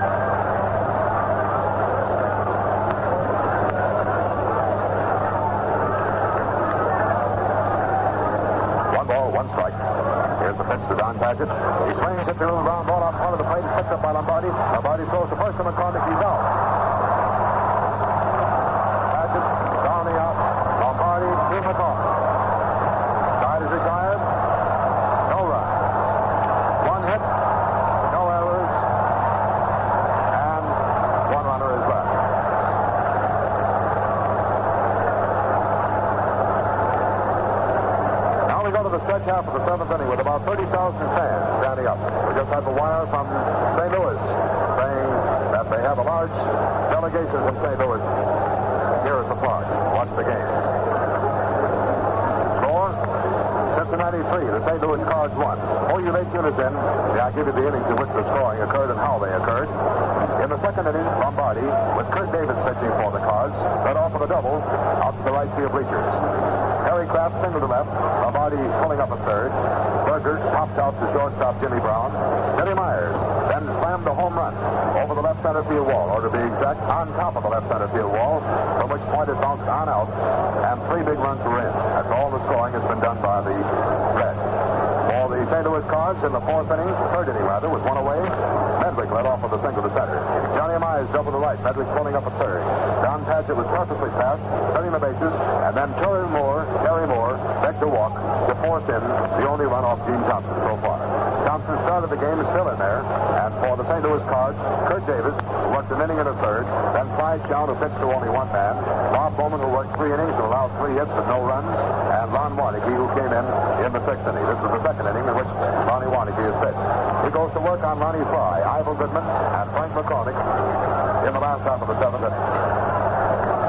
1 strike. Here's the pitch to Don Padgett. He swings it to the round ball out front of the plate. It's picked up by Lombardi. Lombardi throws to first to McCormick. He's out. Padgett down the out. Lombardi to McCormick. Side is retired. No run. 1 hit. No errors. And 1 runner is left. We go to the stretch half of the 7th inning with about 30,000 fans standing up. We just had the wire from St. Louis saying that they have a large delegation from St. Louis here at the park. Watch the game. Score, Cincinnati 3, the St. Louis Cards 1. Before you late units in, I'll give you the innings in which the scoring occurred and how they occurred. In the 2nd inning, Lombardi, with Kurt Davis pitching for the Cards, led off with a double out to the right field bleachers. Harry Kraft single to left. Lombardi pulling up a third. Berger popped out to shortstop Jimmy Brown. Teddy Myers then slammed a home run over the left center field wall, or to be exact, on top of the left center field wall, from which point it bounced on out, and 3 big runs were in. That's all the scoring has been done by the Reds. For the St. Louis Cards in the 4th inning, 3rd inning rather, with 1 away, Medwick led off with a single to center. Johnny Mize double to right. Medwick pulling up a third. Don Padgett was purposely passed, cutting the bases, and then Terry Moore begged to walk to force in the only run off Gene Thompson so far. Thompson started the game, is still in there, and for the St. Louis Cards, Kurt Davis, who worked an inning and a third, then Clyde Chown, who pitched to only 1 man, Bob Bowman, who worked 3 innings and allowed 3 hits but no runs, and Lon Warneke, who came in the 6th inning. This is the 2nd inning in which Lonnie Warneke is pitched. He goes to work on Lonnie Fry, Ivel Goodman, and Frank McCormick in the last half of the 7th inning.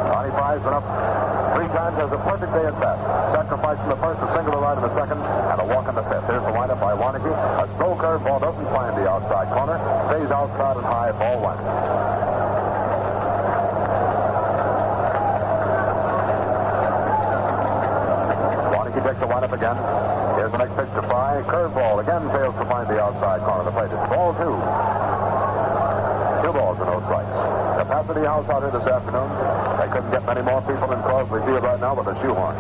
Lonnie Fry's been up 3 times, has a perfect day at bat. Sacrifice in the first, a single to right in the 2nd, and a walk in the 5th. Here's the windup by Warneke. A slow curve ball doesn't find the outside corner. Stays outside and high, ball 1. Warneke takes the windup again. Here's the next pitch to Fry. Curve ball again fails to find the outside corner of the plate. It's ball 2. 2 balls and no strikes. Capacity house out here this afternoon. They couldn't get many more people in Crosby Field right now with a shoehorn.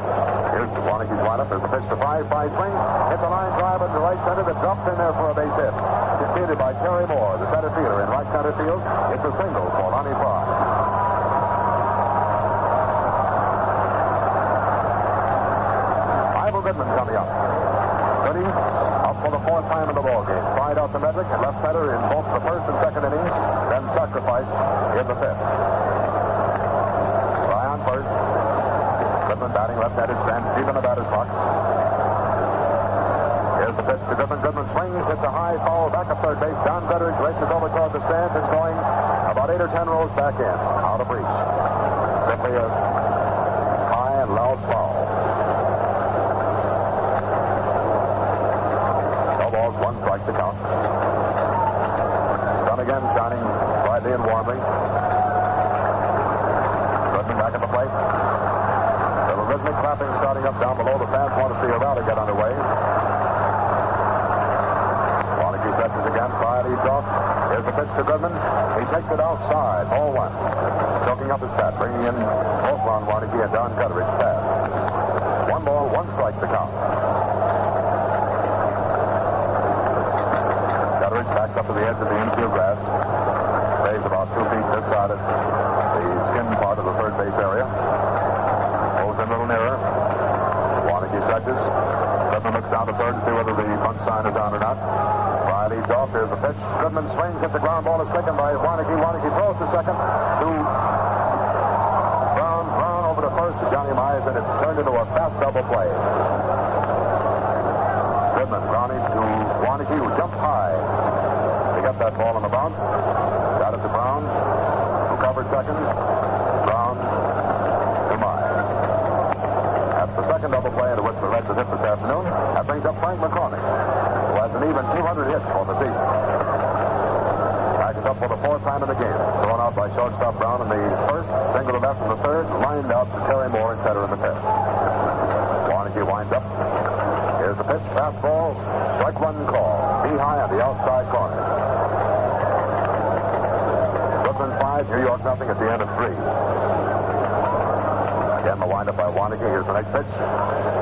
Here's Warneke's windup. There's the pitch to Fry. Fry swing. Hits a line drive into right center that drops in there for a base hit. Defeated by Terry Moore, the center fielder in right center field. It's a single for Lonnie Fry. Ivel Goodman coming up. Goody up for the 4th time in the ballgame. Fried out to Medwick and left center in both the 1st and 2nd innings. Then sacrifice in the 5th. Fry on first. Goodman batting left-handed, stands deep in the batter's box. Here's the pitch to Goodman. Goodman swings, hits a high foul back at third base. Don Betteridge races over toward the stands and going about 8 or 10 rows back in. Out of reach. Simply a loudly. Goodman back at the plate. Little rhythmic clapping starting up down below. The fans want to see a rally get underway. Warnke stretches again. Fry leads off. Here's the pitch to Goodman. He takes it outside. Ball one. Choking up his bat, bringing in both Ron Warnke and Don Gutteridge pass. 1 ball, 1 strike to count. Gutteridge backs up to the edge of the infield grass. Stays about 2 feet this side of the skin part of the third base area. Moves in a little nearer. Warnke stretches. Goodman looks down to third to see whether the bunt sign is on or not. Fry leads off. Here's the pitch. Goodman swings, hits the ground ball. Is taken by Warnke. Warnke throws to second. To Brown over to first to Johnny Mize, and it's turned into a fast double play. Goodman grounding to Warnke, who jumped high. He got that ball on the bounce. Got it to Brown, who covered second. Brown to Mize. That's the second double play into which the Reds have hit this afternoon. That brings up Frank McCormick, who has an even 200 hits for the season. Back is up for the 4th time in the game. Thrown out by shortstop Brown in the first, single to left in the third, lined out to Terry Moore and center in the 5th. Warnke winds up. Here's the pitch, fastball, strike 1 call. Be high on the outside corner. Brooklyn 5, New York nothing at the end of 3. Again, the windup by Warnke. Here's the next pitch.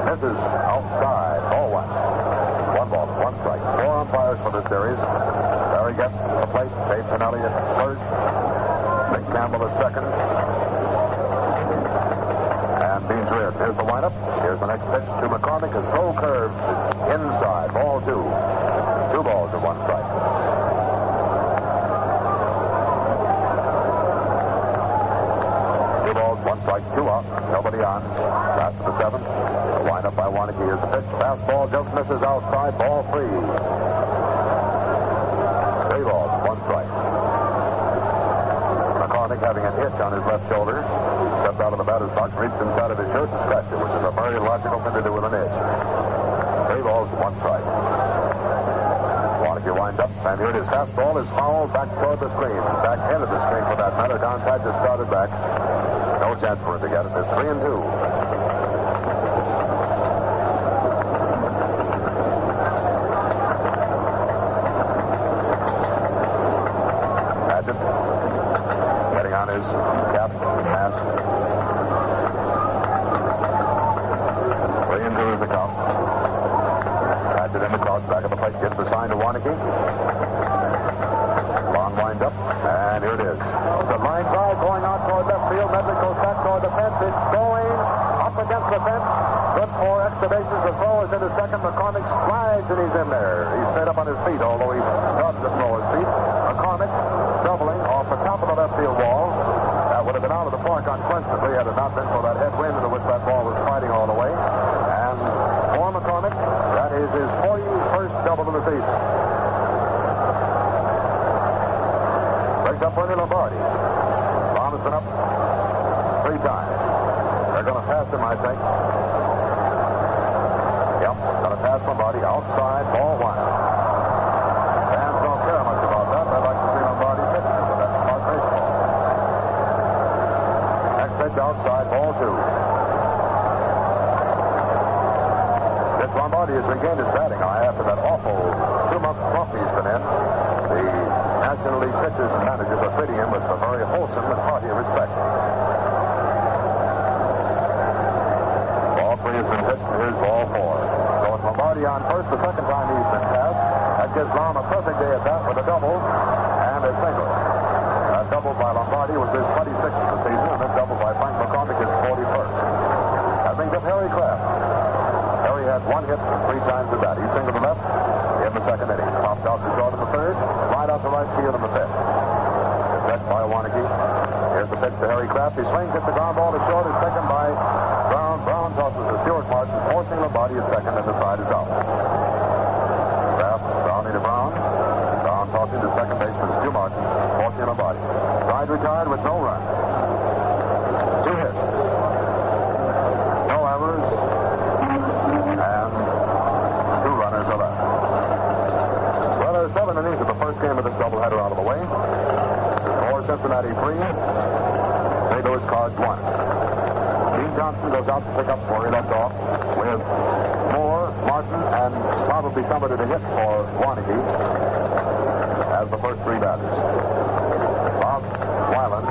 Misses outside. Ball 1. 1 ball, 1 strike. 4 umpires for this series. Barry gets the plate. Dave Pinelli at first. Dick Campbell at second. And Beans rear. Here's the windup. Here's the next pitch to McCormick. A slow curve inside. Ball 2. 2 balls and 1 strike. 2 balls, 1 strike, 2 out. Nobody on. Last of the 7th. The windup by Warnke. Here's the pitch. Fastball just misses outside. Ball 3. 3 balls, 1 strike. McCormick having an itch on his left shoulder. Stepped out of the batter's box, reached inside of his shirt and scratched it, which is a very logical thing to do with an itch. 3 balls, 1 strike. Warnke winds up, and here it is. Fastball is fouled back toward the screen. Back into the screen for that matter. Downside just started back. No chance for him to get it. It's 3-2. Padgett getting on his cap, mask. 3-2 is the count. Padgett in the cross, back at the plate, gets the sign to Warnke. Long winds up, and here it is. It's a line drive going out toward left field. Medley goes back toward the fence. It's going up against the fence. Good for extra bases. The throw is into second. McCormick slides, and he's in there. He's straight up on his feet, although he started to throw his feet. McCormick doubling off the top of the left field wall. That would have been out of the park unquestionably had it not been for that headwind into which that ball was fighting all the way. And for McCormick, that is his 41st double of the season. Brings up Bernie Lombardi. Robinson up 3 times. They're going to pass him, I think. Yep, going to pass Lombardi outside, ball 1. Fans don't care much about that. They'd like to see Lombardi pitch, but that's about baseball. Next pitch outside, ball 2. This Lombardi has regained his batting eye after that awful 2-month slump he's been in. The National League pitchers and managers are treating him with a very wholesome and hearty respect. Ball 3 has been hit. Here's ball 4. So it's Lombardi on first, the second time he's been passed. That gives Lom a perfect day at that with a double and a single. That double by Lombardi was his 26th of the season, and this double by Frank McCormick is 41st. That brings up Harry Kraft. Harry had 1 hit 3 times at that. He singled to left in the second inning. Popped out to short in the third. Right out to right field in the 5th. It's left by Warnke. Here's the pitch to Harry Kraft. He swings, hits the ground ball to short. It's taken by Brown. Brown tosses to Stuart Martin, forcing Lombardi at second, and the side is out. Kraft, Brownie to Brown. Brown tossing to second baseman Stu Martin, forcing Lombardi. Side retired with no run. 2 hits. No errors. And 2 runners are left. Well, there's 7 innings of the first game of this doubleheader out of the way. The score, Cincinnati Cincinnati 3, St. Louis Cards 1. Gene Johnson goes out to pick up where he left off with Moore, Martin, and probably somebody to hit for Warnke as the first three batters. Bob Weiland,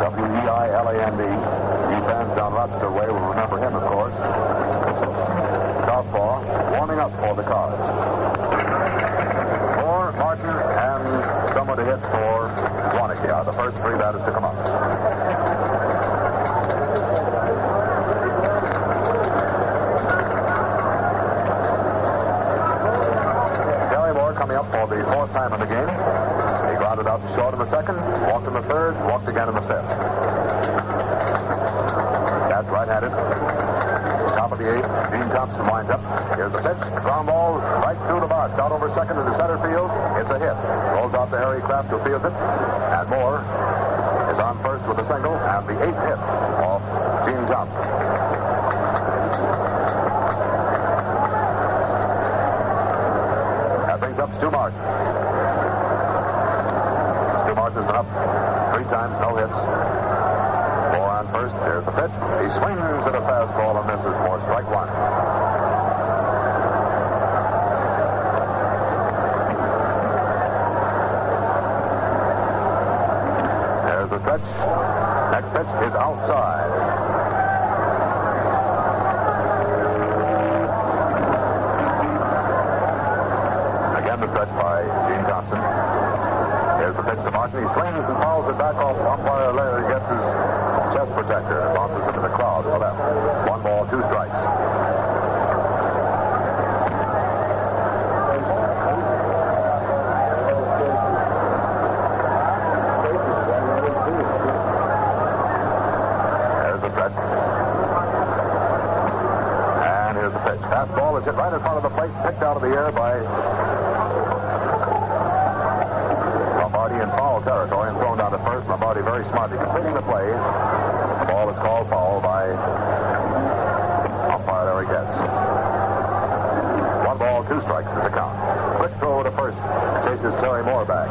W-E-I-L-A-N-D. You fans down Rochester way will remember him, of course. Southpaw, warming up for the Cards. Moore, Martin, and someone to hit for Warnke are the first three batters to come up. Coming up for the fourth time in the game. He grounded out short in the second, walked in the third, walked again in the fifth. That's right-handed. Top of the eighth, Gene Thompson winds up. Here's the pitch. Ground ball right through the box, out over second into center field. It's a hit. Rolls out to Harry Kraft, who fields it. And Moore is on first with a single, and the eighth hit off Gene Thompson. Up Stu Martin. Stu Martin's been up three times, no hits. Four on first. There's the pitch. He swings at a fastball and misses for strike one. There's the pitch. Next pitch is outside. The stretch by Gene Johnson. Here's the pitch to Martin. He swings and fouls it back off umpire Larry. Gets his chest protector and bounces into the crowd to the left. 1 ball, 2 strikes. There's the stretch. And here's the pitch. Fastball is hit right in front of the plate, picked out of the air by in foul territory and thrown down to first. Lombardi very smartly completing the play. The ball is called foul by umpire Larry Getz. 1 ball, 2 strikes is the count. Quick throw to first. Chases Terry Moore back.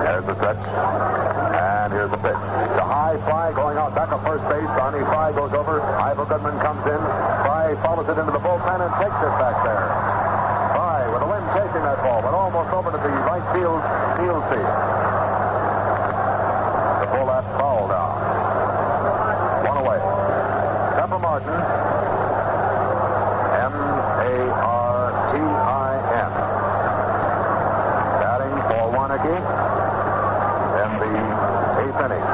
There's the stretch. Here's the pitch. It's a high fly going out back of first base. Arnie Fry goes over. Ivor Goodman comes in. Fry follows it into the bullpen and takes it back there. Fry with the wind chasing that ball, but almost over to the right field seat. To pull that foul down. 1 away. Pepper Martin. M-A-R-T-I-N. Batting for Warnke in the 8th inning.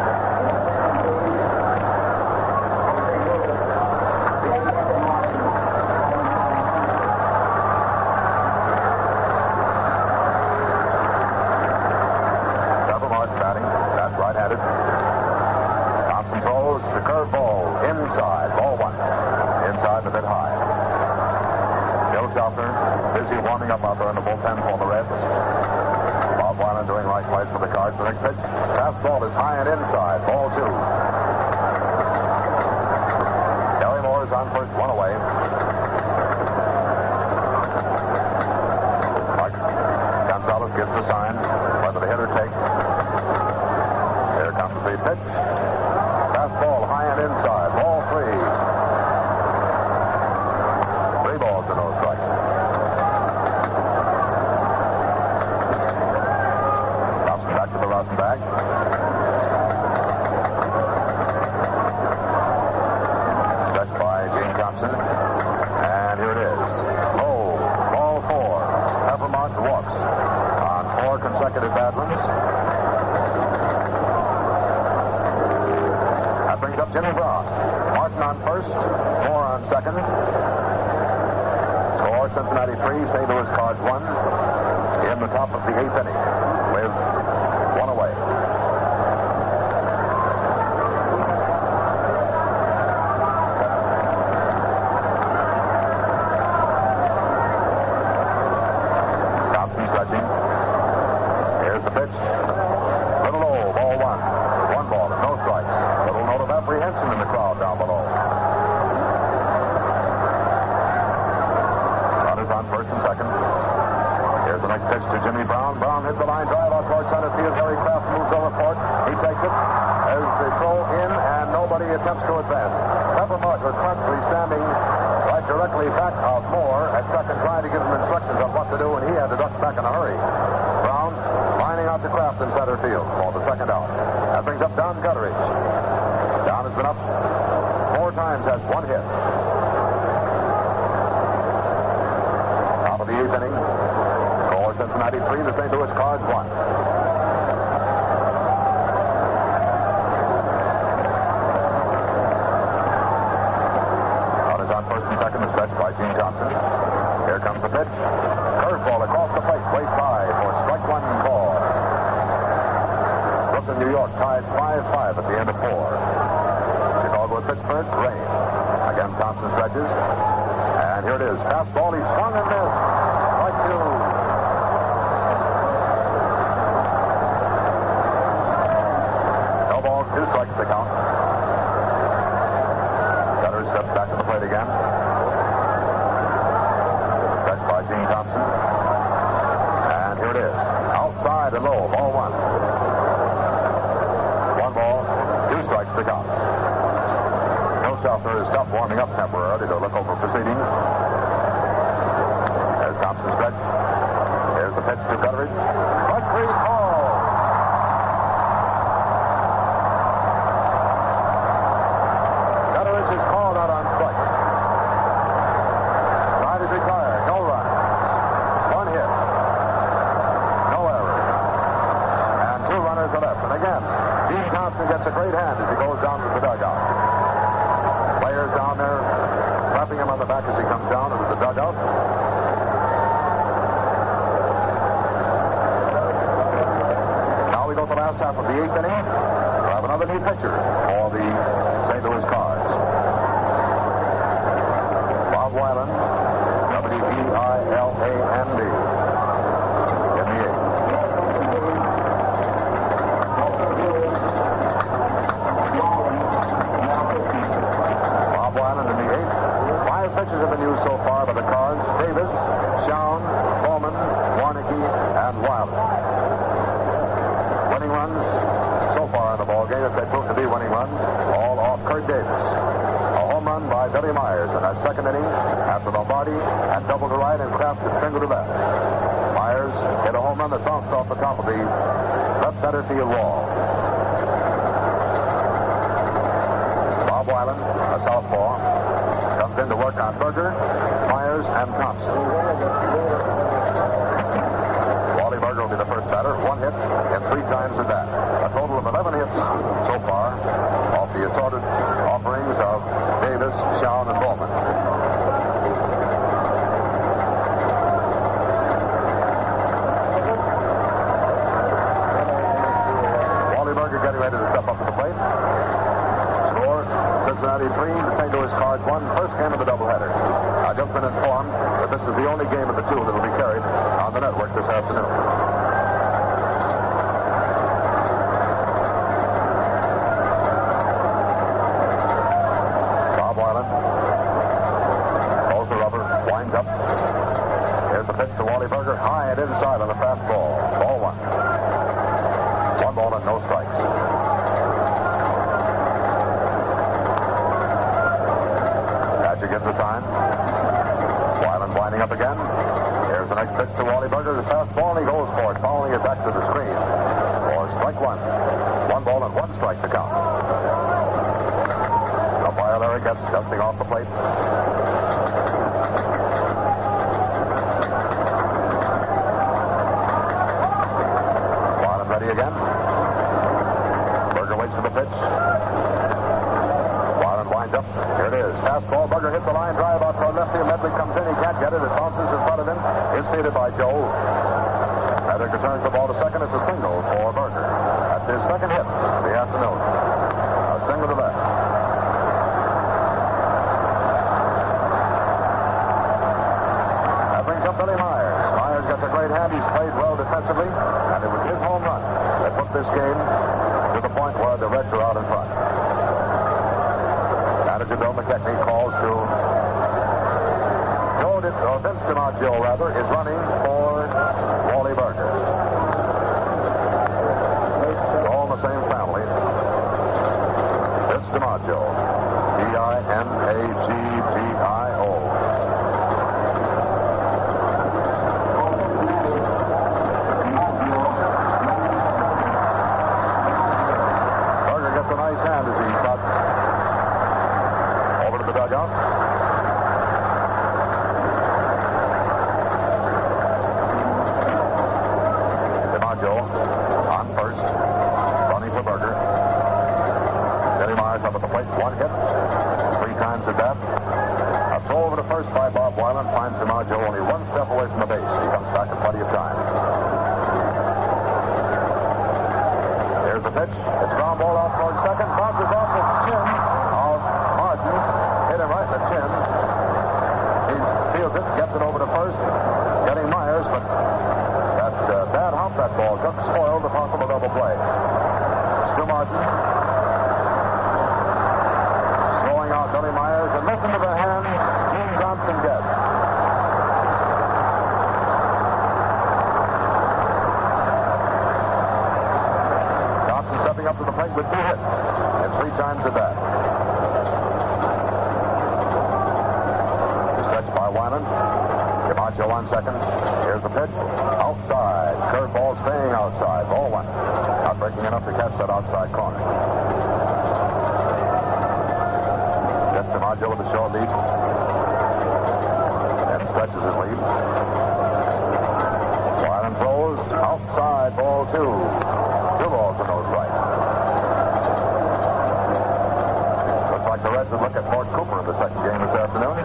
Pepper Martin batting. That's right-handed. Thompson throws the curveball inside. Ball 1. Inside and a bit high. Bill Schaffner busy warming up out there in the bullpen for the Reds. Bob Weiland doing likewise for the Cards. The next pitch. Fastball is high and inside. Ball 2. Terry Moore is on first, 1 away. Mark Gonzalez gives the sign. Whether the hitter takes. Here comes the pitch. Fastball high and inside. Ball 3. 3 balls to no strikes. Thompson back to the rotten bag. Stretched by Gene Thompson. And here it is. Low. Ball 4. Pepper Martin walks on 4 consecutive bad ones. That brings up Jimmy Brown. Martin on first. Moore on second. Score Cincinnati 3, St. Louis Cards 1 in the top of the 8th inning with 1 away. Thompson stretching. Here's the pitch. Little low, ball 1. 1 ball, no strikes. Little Hits the line drive out towards center field. Harry Kraft moves over for it. He takes it. There's the throw in, and nobody attempts to advance. Peppermint was practically standing right directly back of Moore at second, trying to give him instructions on what to do, and he had to duck back in a hurry. Brown lining out to Kraft in center field for the second out. That brings up Don Gutteridge. Don has been up 4 times, has 1 hit. Top of the 8th inning. Score Cincinnati 3, the St. Louis Cards 1. By Gene Thompson. Here comes the pitch. Curveball across the plate. Way high for strike 1 ball. Brooklyn, New York tied 5-5 at the end of 4. Chicago at Pittsburgh. Rain. Again, Thompson stretches. And here it is. Fastball. He swung and missed. Strike 2. No balls, 2 strikes to count. Gutter steps back to the plate again. Gene Thompson. And here it is. Outside and low. Ball 1. 1 ball, 2 strikes to count. No Shelter is stopped warming up temporarily to look over proceedings. There's Thompson's stretch. Here's the pitch to Gutteridge. Strike 3 call. Gutteridge is called out on strike. Side is retired. No run. 1 hit. No error. And 2 runners are left. And again, Gene Thompson gets a great hand as he goes down to the dugout. Players down there slapping him on the back as he comes down into the dugout. Now we go to the last half of the 8th inning. We'll have another new pitcher for the St. Louis Cards. Bob Weiland. W-E-I-L-A-N-D. In the 8th. Bob Weiland in the 8th. 5 pitches have been used so far by the Cards. Davis, Shawn, Bowman, Warneke, and Weiland. Winning runs so far in the ballgame, if they prove to be winning runs, all off Kurt Davis. A home run by Billy Myers in that second inning after Lombardi had double to right and Kraft had single to left. Myers hit a home run that bounced off the top of the left center field wall. Bob Weiland, a southpaw, comes in to work on Berger, Myers, and Thompson. Wally Berger will be the first batter. 1 hit and 3 times at bat. A total of 11 hits so far off the assorted offerings of Davis, Shawn, and Bowman. Wally Berger getting ready to step up to the plate. Score, Cincinnati 3, the St. Louis Cards 1, first game of the doubleheader. I've just been informed that this is the only game of the 2 that will be carried on the network this afternoon. Bob Weiland pulls the rubber, winds up. Here's the pitch to Wally Berger, high and inside on the fastball. Ball 1. 1 ball and no strikes. Thatcher gives the time. Weiland winding up again. Here's the next pitch to Wally Berger. The fastball, and he goes for it, following it back to the screen. For strike 1. 1 ball and 1 strike to count. Umpire Larry gets dusting off the plate. Weiland ready again. Berger waits for the pitch. Weiland winds up. Here it is. Fastball. Berger hits the line drive out toward left field. Medley comes in. He can't get it. It bounces in front of him. Is fielded by Joe. Medley returns the ball to second. It's a single for Berger. That's his second hit of the afternoon. A single to left. That brings up Billy Myers. Myers gets a great hand. He's played well defensively. And it was his home run that put this game to the point where the Reds are out in front. Manager Bill McKechnie calls to Vince DiMaggio, is running for Wally Berger. DiMaggio. DIMAGGIO. Berger gets a nice hand as he cuts over to the dugout. DiMaggio on first. Running for Berger. Denny Myers up at the plate. One hit. 3 times at bat. A throw over to first by Bob Weiland finds DiMaggio only 1 step away from the base. He comes back in plenty of time. Here's the pitch. It's ground ball out towards second. Bounces off the chin of Martin. Hit him right in the chin. He feels it. Gets it over to first. Getting Myers, but that bad hop that ball just spoiled the possible double play. Stu Martin. Throwing out Billy Myers and listen to the hand Gene Johnson gets. Johnson stepping up to the plate with 2 hits and 3 times at bat. Stretched by Wyman. DiMaggio on second. Here's the pitch. Outside. Curveball staying outside. Ball 1. Not breaking enough to catch that outside corner. Gets DiMaggio with a short lead. And stretches his lead. Wyman throws. Outside. Ball 2. 2 balls to no strikes. Looks like the Reds would look at Fort Cooper in the second game this afternoon.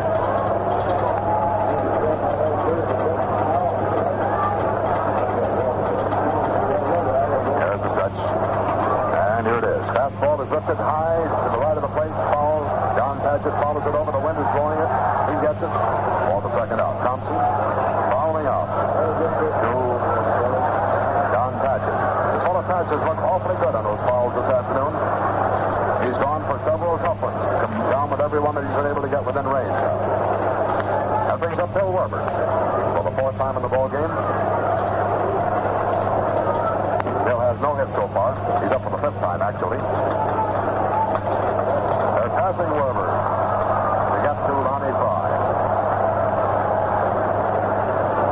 There's the stretch. And here it is. Fastball is lifted high to the right of the plate. Foul. John Padgett follows it over. The wind is blowing it. He gets it. Ball the second out. Thompson fouling out to John Padgett. This fellow Padgett looked awfully good on those fouls this afternoon. He's gone for several tough ones. Come down with every one that he's been able to get within range. That brings up Bill Werber for the 4th time in the ball game. Bill has no hit so far. He's up for the 5th time, actually. They're passing Werber to get to Lonnie Fry.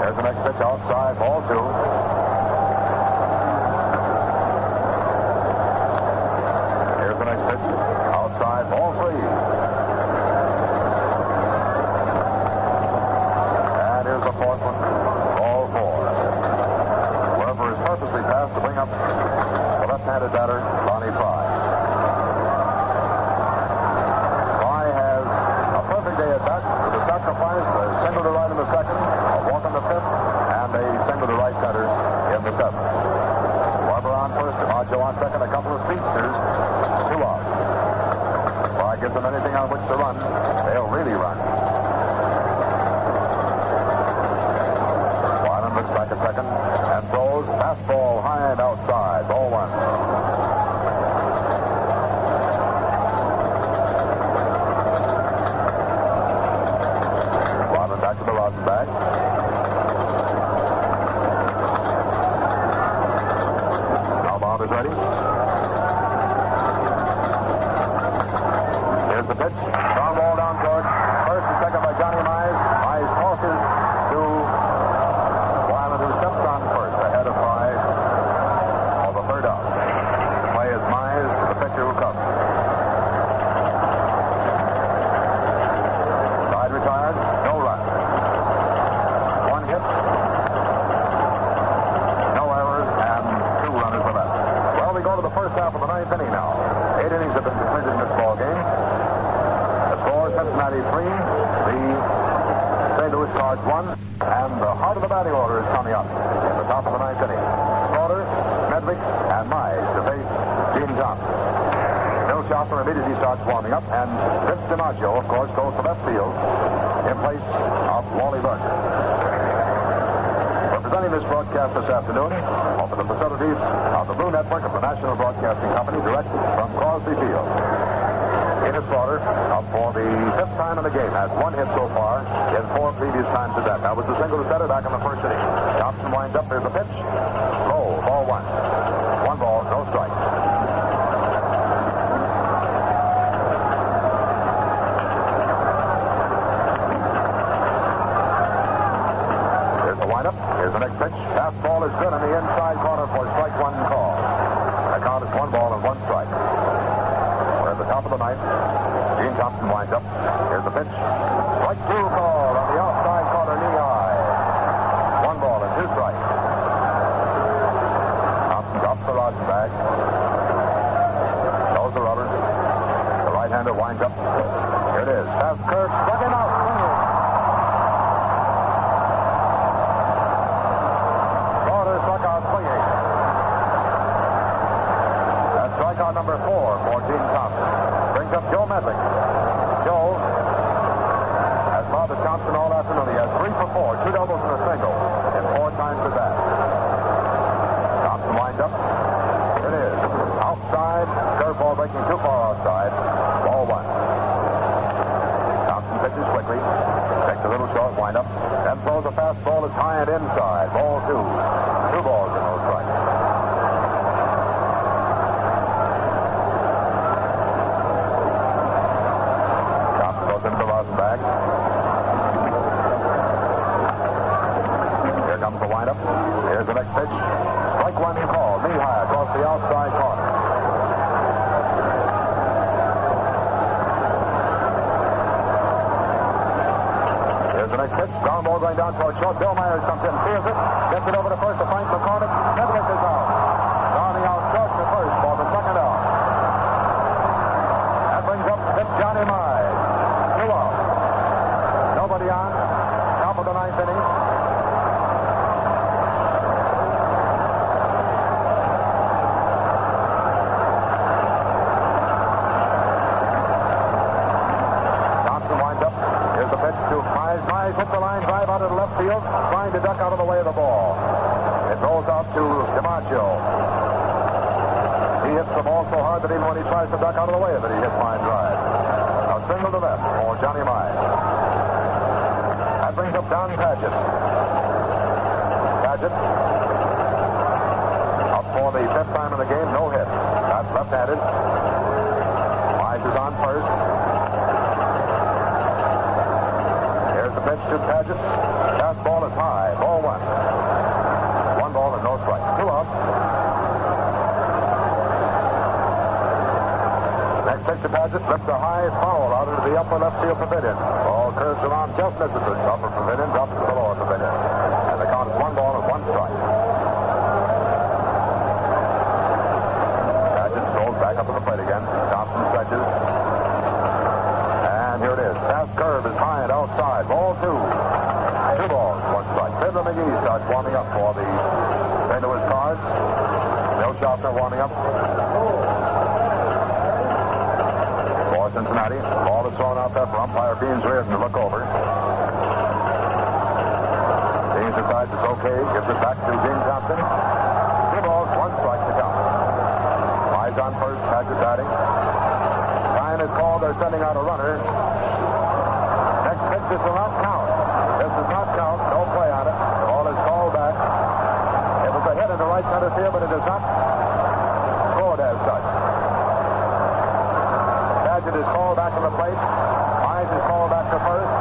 There's the next pitch outside, ball 2. Here's the next pitch outside, ball 3. And here's the 4th one, ball 4. Werber is purposely passed to bring up the left-handed batter, Lonnie Fry. Fry has a perfect day at bat with a sacrifice, a single to right in the second, a walk in the 5th, and a single to right center in the 7th. Werber on first, DiMaggio on second, a couple of speedsters, 2 out. Fry gives them anything on which to run, they'll really run. Wyman looks back at second and throws. Fastball high and outside. Ball 1. Wyman back to the rosin bag. Now Bob is ready. Here's the pitch. Ground ball down toward first and second by Johnny Mize. Mize tosses to Wyman, who steps on first ahead of Fry for the 3rd out. The play is Mize to the pitcher who comes. Side retired. No run. 1 hit. No errors and 2 runners were left. Well, we go to the first half of the 9th inning now. 8 innings have been completed in this ball game. The score, Cincinnati 3, the St. Louis Cards 1, and the heart of the batting order is coming up in the top of the 9th inning. Slaughter, Medvick, and Mize to face Gene Johnson. Bill Schaffer immediately starts warming up, and Vince DiMaggio, of course, goes to left field in place of Wally Berger. Representing this broadcast this afternoon, over the facilities of the Blue Network of the National Broadcasting Company, directed from Crosby Field. Peter Slaughter, up for the 5th time in the game, has 1 hit so far in 4 previous times to that. That was the single to center back in the 1st inning. Johnson winds up. There's the pitch. Low. Ball 1. 1 ball, no strike. Here's the next pitch. Fastball is good in the inside corner for strike one call. The count is 1 ball and 1 strike. We're at the top of the ninth. Gene Thompson winds up. Here's the pitch. Strike 2 call on the outside corner, knee high. 1 ball and 2 strikes. Thompson drops the rosin bag. Throws the rubber. The right-hander winds up. Here it is. Fast curve. Struck him out. Swinging. Slaughter struck out swinging. That's strikeout number 4 for Gene Thompson. Brings up Joe Medley. Joe has bothered Thompson all afternoon. He has 3 for 4, 2 doubles and a single, and 4 times at bat. Thompson winds up. It is outside. Curveball breaking too far outside. Ball 1. Thompson pitches quickly. Takes a little short windup. Then throws a fastball as high and inside. Ball 2. 2 balls and no strikes. Thompson goes into the rosin bag. Here comes the windup. Here's the next pitch. Strike 1 call. Knee high across the outside corner. Here's the next pitch. Ground ball going down toward short. Bill Myers comes in, fields it, gets it over to first to Frank McCormick. Medley is out. Rounding out short to first for the second out. That brings up Johnny Mize. 2 out. Nobody on. Top of the 9th inning. Thompson winds up. Here's the pitch to Mize. Mize hits the line drive out of the left field, trying to duck out of the way of the ball. It rolls out to DiMaggio. He hits the ball so hard that even when he tries to duck out of the way of it, he hits line drive. Now single to left for Johnny Mize. That brings up Don Padgett. Padgett up for the 5th time in the game, no hit. That's left-handed. Mize is on first. Here's the pitch to Padgett. Fastball is high. Ball 1. 1 ball and no strike. 2 out. Next pitch to Padgett. Lifts a high foul out into the upper left field pavilion. Ball curves around, just misses the upper pavilion, drops to the lower pavilion. And the count is 1 ball and 1 strike. Padgett strolls back up to the plate again. Thompson stretches. And here it is. Fast curve is high and outside. Ball 2. 2 balls, 1 strike. Fiddler McGee starts warming up for the St. Louis Cards. Bill Schaffner warming up for Cincinnati. Ball is thrown out there for umpire Beans Reardon to look over. Beans decides it's okay. Gives it back to Gene Thompson. 2 balls, 1 strike to count. Mize on first. Padgett batting. Time is called. They're sending out a runner. Next pitch is will not count. This does not count. No play on it. The ball is called back. It was a hit in the right center field, but it is not scored as such. Padgett is called back to the plate. Mize is called back to first.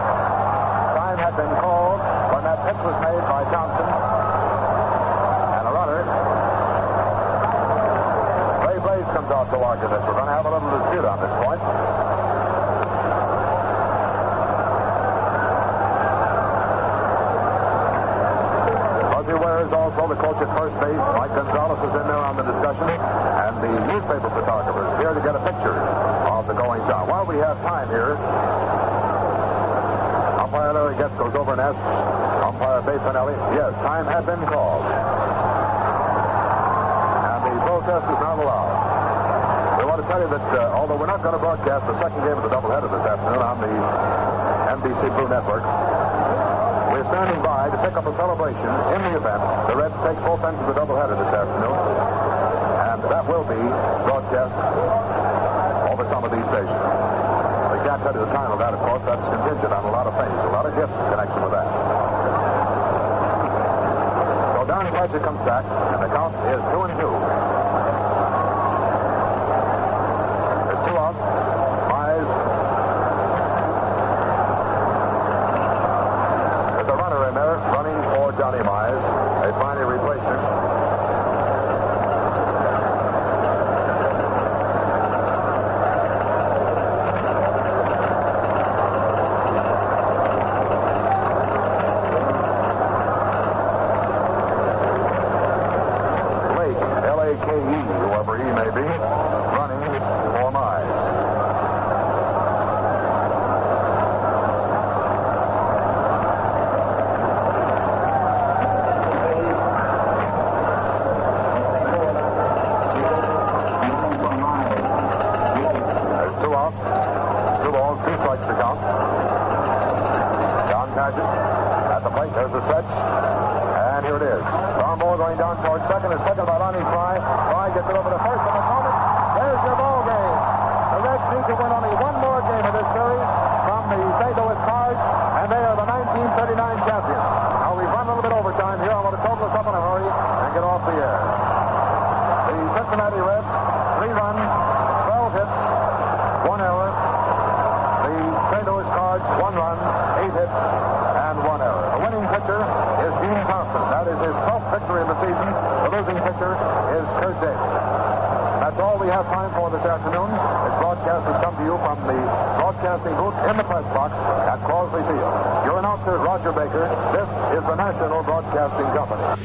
Time had been called when that pitch was made by Thompson. And a runner. Ray Blaze comes out to argue this. We're going to have a little dispute on this point. Also, the coach at first base, Mike Gonzalez, is in there on the discussion, and the newspaper photographers here to get a picture of the goings on. While we have time here, umpire Larry Getz goes over and asks umpire Basinelli, yes, time had been called. And the protest is not allowed. We want to tell you that although we're not going to broadcast the second game of the doubleheader this afternoon on the NBC Blue Network, we're standing by to pick up a celebration in the event the Reds take both ends of the doubleheader this afternoon, and that will be broadcast over some of these stations. We can't tell you the time of that, of course. That's contingent on a lot of things, a lot of gifts in connection with that. So Donnie Fletcher comes back, and the count is 2-2. There's 2 out. Mize. There's a runner in there running for Johnny Mize. and 1 error. The winning pitcher is Gene Thompson. That is his 12th victory in the season. The losing pitcher is Kurt Davis. That's all we have time for this afternoon. This broadcast has come to you from the broadcasting booth in the press box at Crosley Field. Your announcer, Roger Baker. This is the National Broadcasting Company.